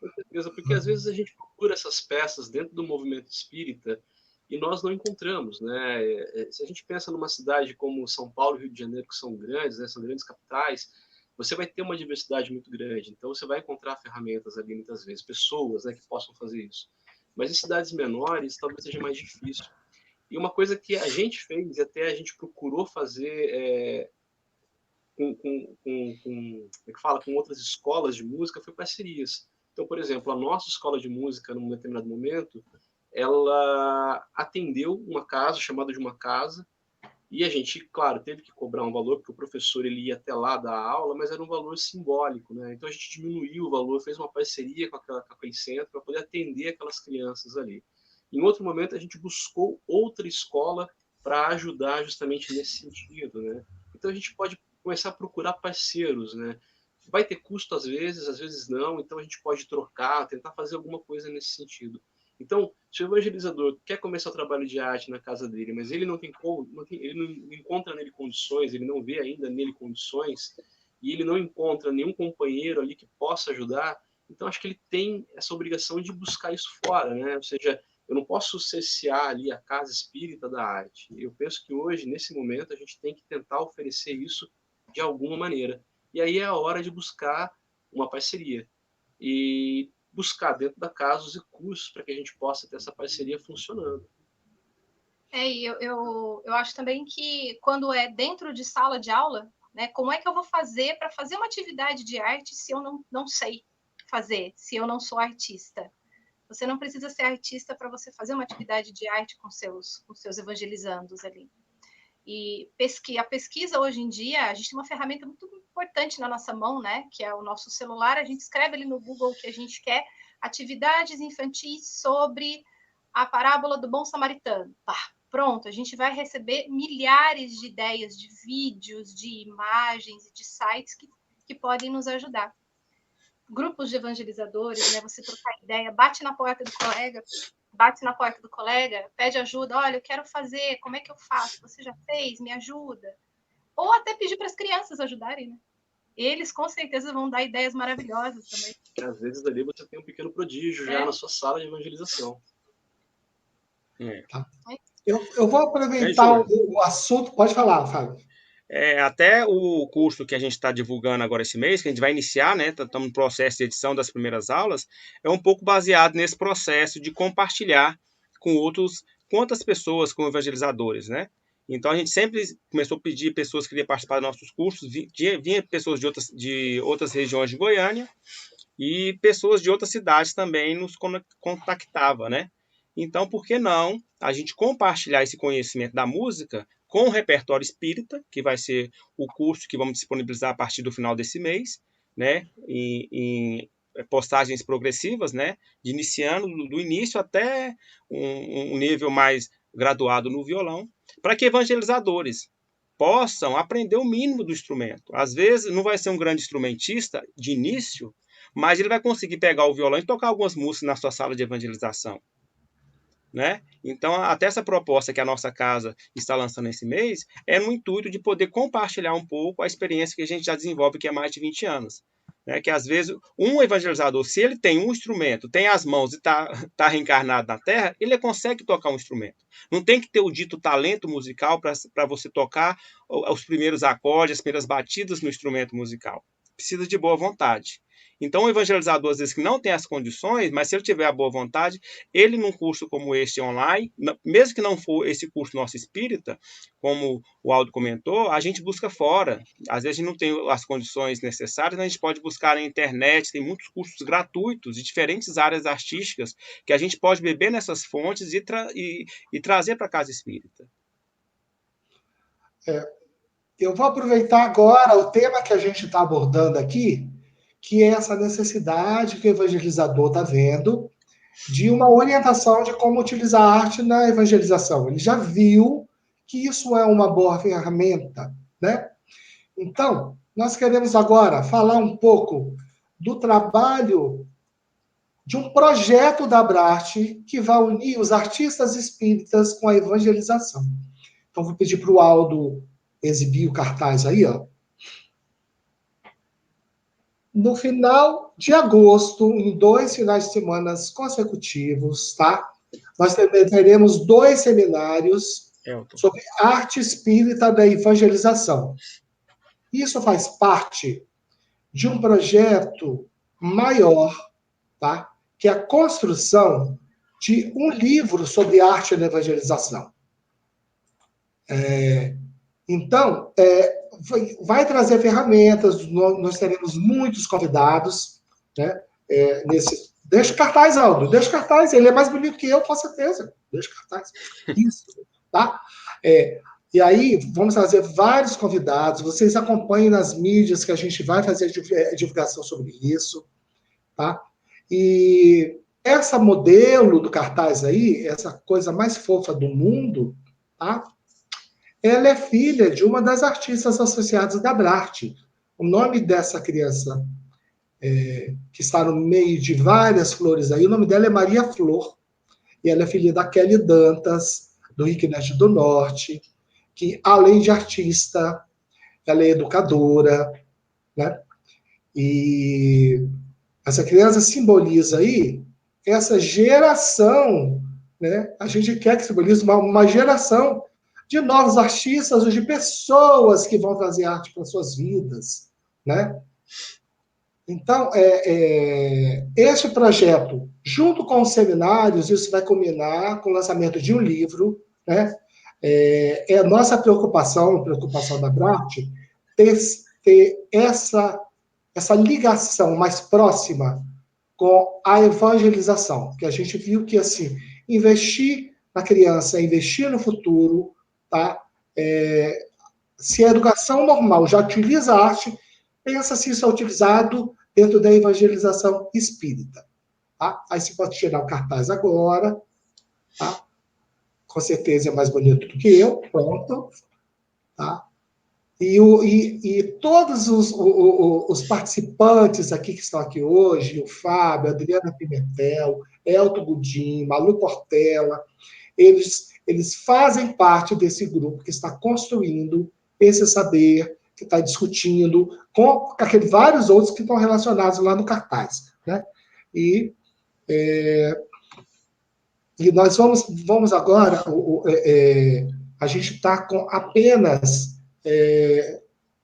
Com certeza, porque às vezes a gente procura essas peças dentro do movimento espírita e nós não encontramos, né? Se a gente pensa numa cidade como São Paulo e Rio de Janeiro, que são grandes, né, são grandes capitais, você vai ter uma diversidade muito grande, então você vai encontrar ferramentas ali muitas vezes, pessoas, né, que possam fazer isso. Mas em cidades menores, talvez seja mais difícil. E uma coisa que a gente fez, e até a gente procurou fazer com outras escolas de música, foi parcerias. Então, por exemplo, a nossa escola de música, num determinado momento, ela atendeu uma casa, chamada de uma casa, e a gente, claro, teve que cobrar um valor, porque o professor ele ia até lá dar aula, mas era um valor simbólico, né? Então a gente diminuiu o valor, fez uma parceria com aquele centro para poder atender aquelas crianças ali. Em outro momento, a gente buscou outra escola para ajudar justamente nesse sentido, né? Então a gente pode começar a procurar parceiros, né? Vai ter custo às vezes não, então a gente pode trocar, tentar fazer alguma coisa nesse sentido. Então, se o evangelizador quer começar o trabalho de arte na casa dele, mas ele ele não encontra nele condições, ele não vê ainda nele condições, e ele não encontra nenhum companheiro ali que possa ajudar, então acho que ele tem essa obrigação de buscar isso fora, né? Ou seja, eu não posso cercear ali a casa espírita da arte. Eu penso que hoje, nesse momento, a gente tem que tentar oferecer isso de alguma maneira. E aí é a hora de buscar uma parceria. E buscar dentro da casa os recursos para que a gente possa ter essa parceria funcionando. E eu acho também que quando é dentro de sala de aula, né, como é que eu vou fazer para fazer uma atividade de arte se eu não sei fazer, se eu não sou artista? Você não precisa ser artista para você fazer uma atividade de arte com seus evangelizandos ali. E a pesquisa hoje em dia, a gente tem uma ferramenta muito importante na nossa mão, né? Que é o nosso celular. A gente escreve ali no Google o que a gente quer, atividades infantis sobre a parábola do bom samaritano. Pronto, a gente vai receber milhares de ideias de vídeos, de imagens e de sites que podem nos ajudar. Grupos de evangelizadores, né? Você trocar ideia, bate na porta do colega, pede ajuda, olha, eu quero fazer, como é que eu faço? Você já fez? Me ajuda. Ou até pedir para as crianças ajudarem, né? Eles, com certeza, vão dar ideias maravilhosas também. Às vezes, ali você tem um pequeno prodígio já na sua sala de evangelização. Tá. Eu vou aproveitar o assunto. Pode falar, Fábio. Até o curso que a gente está divulgando agora esse mês, que a gente vai iniciar, né? Estamos no processo de edição das primeiras aulas, é um pouco baseado nesse processo de compartilhar com outras pessoas, com evangelizadores, né? Então a gente sempre começou a pedir pessoas que queriam participar dos nossos cursos, vinha pessoas de outras regiões de Goiânia e pessoas de outras cidades também nos contactavam, né? Então, por que não a gente compartilhar esse conhecimento da música com o repertório espírita, que vai ser o curso que vamos disponibilizar a partir do final desse mês, né, em postagens progressivas, né, de iniciando do início até um nível mais graduado no violão, para que evangelizadores possam aprender o mínimo do instrumento. Às vezes não vai ser um grande instrumentista de início, mas ele vai conseguir pegar o violão e tocar algumas músicas na sua sala de evangelização. Né? Então, até essa proposta que a nossa casa está lançando esse mês é no intuito de poder compartilhar um pouco a experiência que a gente já desenvolve, que é mais de 20 anos. Né? Que às vezes um evangelizador, se ele tem um instrumento, tem as mãos e está reencarnado na Terra, ele consegue tocar um instrumento. Não tem que ter o dito talento musical para você tocar os primeiros acordes, as primeiras batidas no instrumento musical. Precisa de boa vontade. Então, o evangelizador, às vezes, que não tem as condições, mas se ele tiver a boa vontade, ele, num curso como este online, mesmo que não for esse curso nosso espírita, como o Aldo comentou, a gente busca fora. Às vezes, a gente não tem as condições necessárias, a gente pode buscar na internet, tem muitos cursos gratuitos de diferentes áreas artísticas que a gente pode beber nessas fontes e trazer para a casa espírita. Eu vou aproveitar agora o tema que a gente está abordando aqui, que é essa necessidade que o evangelizador está vendo de uma orientação de como utilizar a arte na evangelização. Ele já viu que isso é uma boa ferramenta, né? Então, nós queremos agora falar um pouco do trabalho de um projeto da Abrarte que vai unir os artistas espíritas com a evangelização. Então, vou pedir para o Aldo exibir o cartaz aí, ó. No final de agosto, em 2 finais de semana consecutivos, tá? nós teremos 2 seminários sobre arte espírita da evangelização. Isso faz parte de um projeto maior, tá? Que é a construção de um livro sobre arte na evangelização. Então, vai trazer ferramentas, nós teremos muitos convidados, né? Deixa o cartaz, Aldo, deixa o cartaz, ele é mais bonito que eu, com certeza. Deixa o cartaz. Isso, tá? E aí, vamos trazer vários convidados, vocês acompanhem nas mídias que a gente vai fazer a divulgação sobre isso, tá? E essa modelo do cartaz aí, essa coisa mais fofa do mundo, tá? Ela é filha de uma das artistas associadas da Brarte. O nome dessa criança, que está no meio de várias flores aí, o nome dela é Maria Flor, e ela é filha da Kelly Dantas, do Rio Grande do Norte, que, além de artista, ela é educadora, né? E essa criança simboliza aí essa geração, né? A gente quer que simbolize uma geração de novos artistas ou de pessoas que vão fazer arte para suas vidas, né? Então, este projeto, junto com os seminários, isso vai culminar com o lançamento de um livro, né? É a nossa preocupação da Brarte, ter essa ligação mais próxima com a evangelização, que a gente viu que, assim, investir na criança, investir no futuro, tá? Se a educação normal já utiliza a arte, pensa se isso é utilizado dentro da evangelização espírita. Tá? Aí você pode tirar o cartaz agora, tá? Com certeza é mais bonito do que eu, pronto. Tá? E todos os participantes aqui que estão aqui hoje, o Fábio, a Adriana Pimentel, Elton Gudim, Malu Portela, eles fazem parte desse grupo que está construindo esse saber, que está discutindo com aqueles vários outros que estão relacionados lá no cartaz, né? E nós vamos agora, a gente está com apenas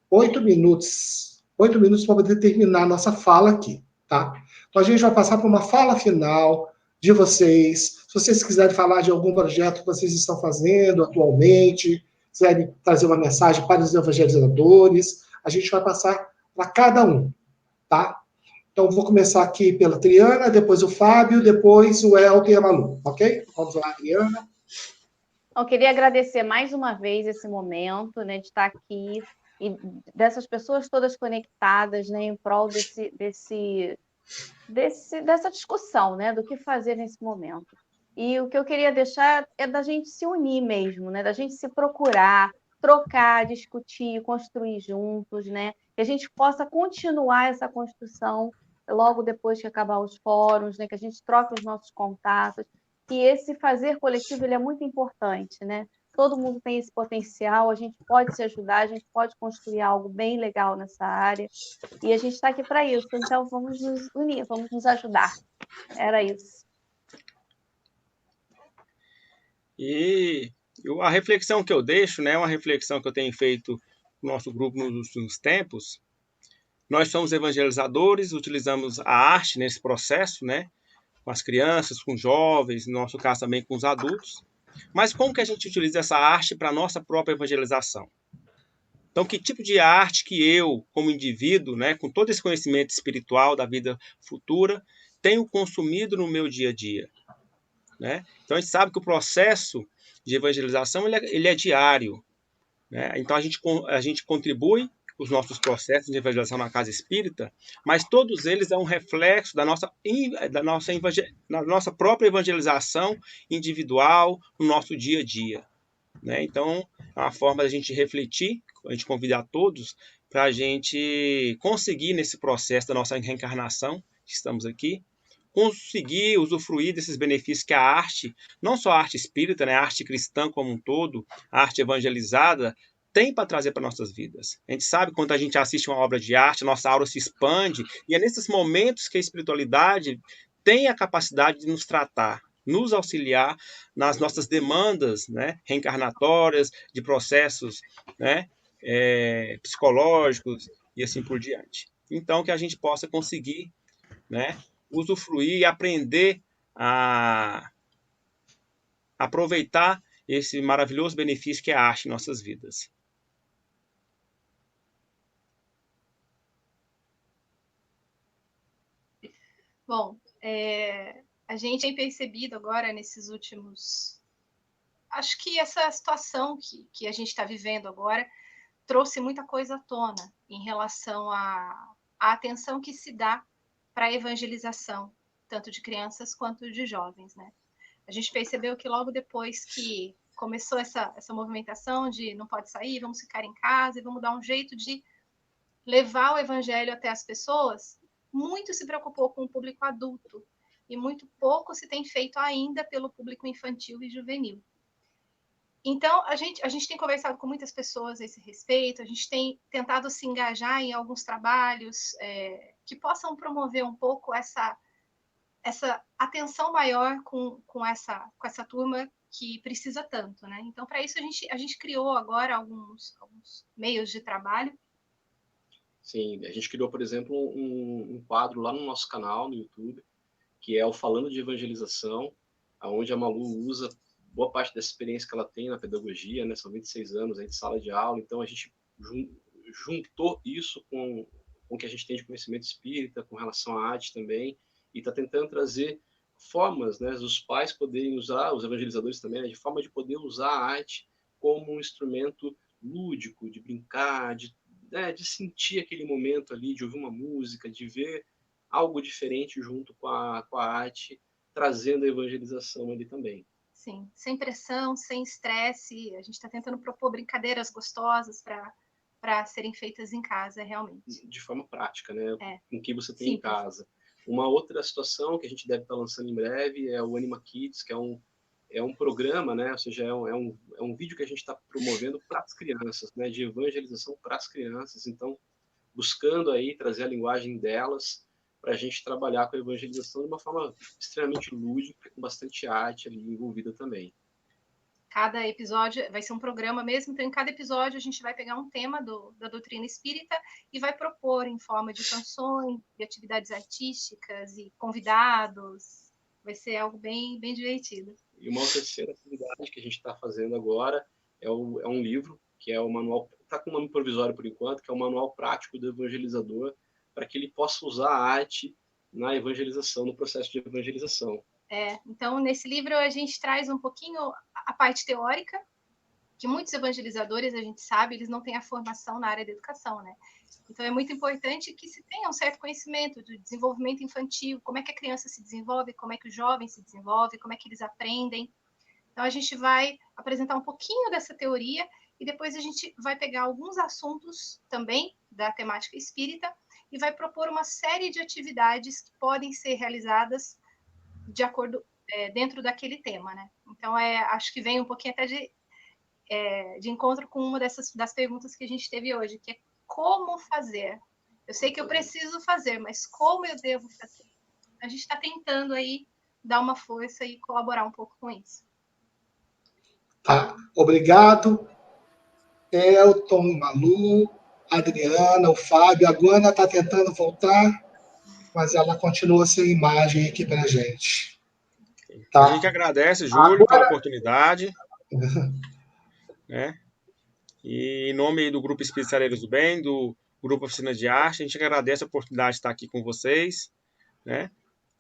8 minutos para poder terminar a nossa fala aqui, tá? Então a gente vai passar para uma fala final de vocês. Se vocês quiserem falar de algum projeto que vocês estão fazendo atualmente, quiserem trazer uma mensagem para os evangelizadores, a gente vai passar para cada um, tá? Então, vou começar aqui pela Triana, depois o Fábio, depois o Elton e a Malu, ok? Vamos lá, Triana. Eu queria agradecer mais uma vez esse momento, né, de estar aqui e dessas pessoas todas conectadas, né, em prol dessa discussão, né, do que fazer nesse momento. E o que eu queria deixar é da gente se unir mesmo, né, da gente se procurar, trocar, discutir, construir juntos, né, que a gente possa continuar essa construção logo depois que acabar os fóruns, né, que a gente troque os nossos contatos. E esse fazer coletivo ele é muito importante, né? Todo mundo tem esse potencial, a gente pode se ajudar, a gente pode construir algo bem legal nessa área, e a gente está aqui para isso, então vamos nos unir, vamos nos ajudar. Era isso. E a reflexão que eu deixo, né, é uma reflexão que eu tenho feito no nosso grupo nos últimos tempos. Nós somos evangelizadores, utilizamos a arte nesse processo, né? Com as crianças, com os jovens, no nosso caso também com os adultos. Mas como que a gente utiliza essa arte para a nossa própria evangelização? Então, que tipo de arte que eu, como indivíduo, né, com todo esse conhecimento espiritual da vida futura, tenho consumido no meu dia a dia? Né? Então, a gente sabe que o processo de evangelização ele é diário. Né? Então, a gente contribui os nossos processos de evangelização na casa espírita, mas todos eles é um reflexo da nossa própria evangelização individual no nosso dia a dia. Né? Então, é uma forma da gente refletir, a gente convida a todos para a gente conseguir nesse processo da nossa reencarnação, que estamos aqui, conseguir usufruir desses benefícios que a arte, não só a arte espírita, né, a arte cristã como um todo, a arte evangelizada, tem para trazer para nossas vidas. A gente sabe que quando a gente assiste uma obra de arte, a nossa aura se expande, e é nesses momentos que a espiritualidade tem a capacidade de nos tratar. nos auxiliar nas nossas demandas, né, reencarnatórias, de processos, né, psicológicos e assim por diante. Então, que a gente possa conseguir, né, usufruir e aprender a aproveitar esse maravilhoso benefício que é a arte em nossas vidas. Bom, a gente tem percebido agora nesses últimos... Acho que essa situação que a gente está vivendo agora trouxe muita coisa à tona em relação à atenção que se dá para a evangelização, tanto de crianças quanto de jovens, né? A gente percebeu que logo depois que começou essa movimentação de não pode sair, vamos ficar em casa e vamos dar um jeito de levar o evangelho até as pessoas, muito se preocupou com o público adulto e muito pouco se tem feito ainda pelo público infantil e juvenil. Então, a gente tem conversado com muitas pessoas a esse respeito, a gente tem tentado se engajar em alguns trabalhos que possam promover um pouco essa atenção maior com essa turma que precisa tanto, né? Então, para isso, a gente criou agora alguns meios de trabalho. Sim, a gente criou, por exemplo, um quadro lá no nosso canal, no YouTube, que é o Falando de Evangelização, onde a Malu usa boa parte dessa experiência que ela tem na pedagogia, né? São 26 anos aí de sala de aula, então a gente juntou isso com o que a gente tem de conhecimento espírita, com relação à arte também, e está tentando trazer formas, né, dos pais poderem usar, os evangelizadores também, né, de forma de poder usar a arte como um instrumento lúdico, de brincar, de sentir aquele momento ali, de ouvir uma música, de ver algo diferente junto com a arte, trazendo a evangelização ali também. Sim, sem pressão, sem estresse, a gente está tentando propor brincadeiras gostosas para serem feitas em casa, realmente. De forma prática, né? Com o que você tem Simples. Em casa. Uma outra situação que a gente deve estar lançando em breve é o Anima Kids, que é um programa, né? Ou seja, é um vídeo que a gente está promovendo para as crianças, né? De evangelização para as crianças. Então, buscando aí trazer a linguagem delas para a gente trabalhar com a evangelização de uma forma extremamente lúdica, com bastante arte ali envolvida também. Cada episódio vai ser um programa mesmo, então em cada episódio a gente vai pegar um tema da doutrina espírita e vai propor em forma de canções, de atividades artísticas e convidados. Vai ser algo bem, bem divertido. E uma terceira atividade que a gente está fazendo agora é um livro, que é o manual, está com um nome provisório por enquanto, que é o Manual Prático do Evangelizador, para que ele possa usar a arte na evangelização, no processo de evangelização. Então, nesse livro a gente traz um pouquinho a parte teórica, que muitos evangelizadores, a gente sabe, eles não têm a formação na área da educação, né? Então, é muito importante que se tenha um certo conhecimento do desenvolvimento infantil, como é que a criança se desenvolve, como é que o jovem se desenvolve, como é que eles aprendem. Então, a gente vai apresentar um pouquinho dessa teoria e depois a gente vai pegar alguns assuntos também da temática espírita e vai propor uma série de atividades que podem ser realizadas de acordo dentro daquele tema, né? Então, acho que vem um pouquinho até de encontro com uma das perguntas que a gente teve hoje, que é como fazer. Eu sei que eu preciso fazer, mas como eu devo fazer? A gente está tentando aí dar uma força e colaborar um pouco com isso. Tá, obrigado. Elton, Malu, Adriana, o Fábio, a Guana está tentando voltar, mas ela continua sem imagem aqui para a gente. Tá? A gente agradece, Júlio, pela oportunidade. Né? E em nome do Grupo Espírito Sareiros do Bem, do Grupo Oficina de Arte, a gente agradece a oportunidade de estar aqui com vocês. Né?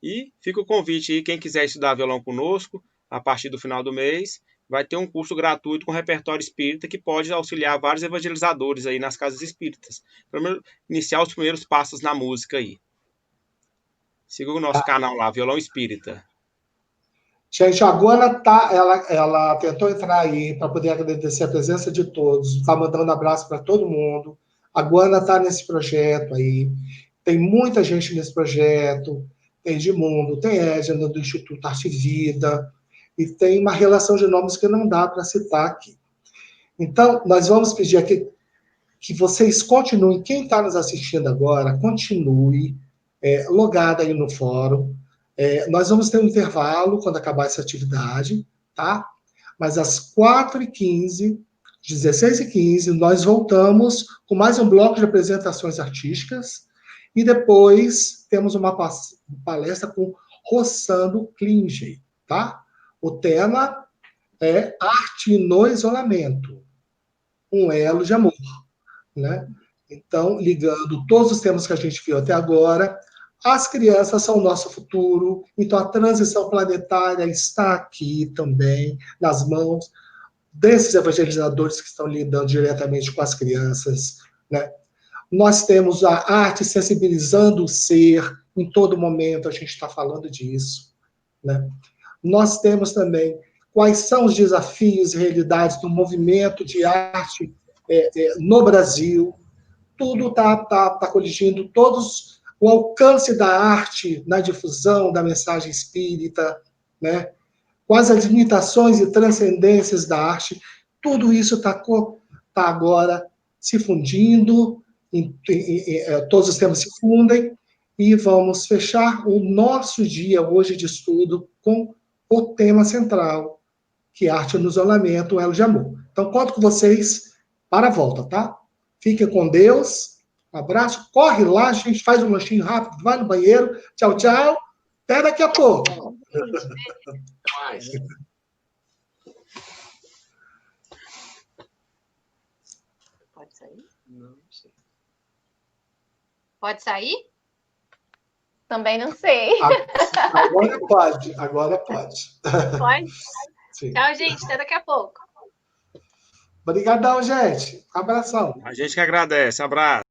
E fica o convite aí, quem quiser estudar violão conosco, a partir do final do mês, vai ter um curso gratuito com repertório espírita que pode auxiliar vários evangelizadores aí nas casas espíritas, para iniciar os primeiros passos na música aí. Siga o nosso canal lá, Violão Espírita. Gente, a Guana ela tentou entrar aí para poder agradecer a presença de todos, está mandando abraço para todo mundo. A Guana está nesse projeto aí, tem muita gente nesse projeto, tem Edmundo, tem Edna do Instituto Arte e Vida, e tem uma relação de nomes que não dá para citar aqui. Então, nós vamos pedir aqui que vocês continuem, quem está nos assistindo agora, continue logado aí no fórum, Nós vamos ter um intervalo quando acabar essa atividade, tá? Mas às 4h15, 16h15, nós voltamos com mais um bloco de apresentações artísticas e depois temos uma palestra com Rossano Klinger, tá? O tema é Arte no Isolamento, um elo de amor, né? Então, ligando todos os temas que a gente viu até agora, as crianças são o nosso futuro, então a transição planetária está aqui também, nas mãos desses evangelizadores que estão lidando diretamente com as crianças, né? Nós temos a arte sensibilizando o ser, em todo momento a gente está falando disso, né? Nós temos também quais são os desafios e realidades do movimento de arte no Brasil. Tudo está colidindo, todos o alcance da arte na difusão da mensagem espírita, né? Quais as limitações e transcendências da arte, tudo isso está agora se fundindo, todos os temas se fundem, e vamos fechar o nosso dia hoje de estudo com o tema central, que é arte no isolamento, um elo de amor. Então, conto com vocês para a volta, tá? Fiquem com Deus, um abraço, corre lá, a gente faz um lanchinho rápido, vai no banheiro, tchau, tchau, até daqui a pouco. Mais. Pode sair? Não sei. Pode sair? Também não sei. Agora pode. Pode? Sim. Tchau, gente, até daqui a pouco. Obrigadão, gente. Abração. A gente que agradece. Abraço.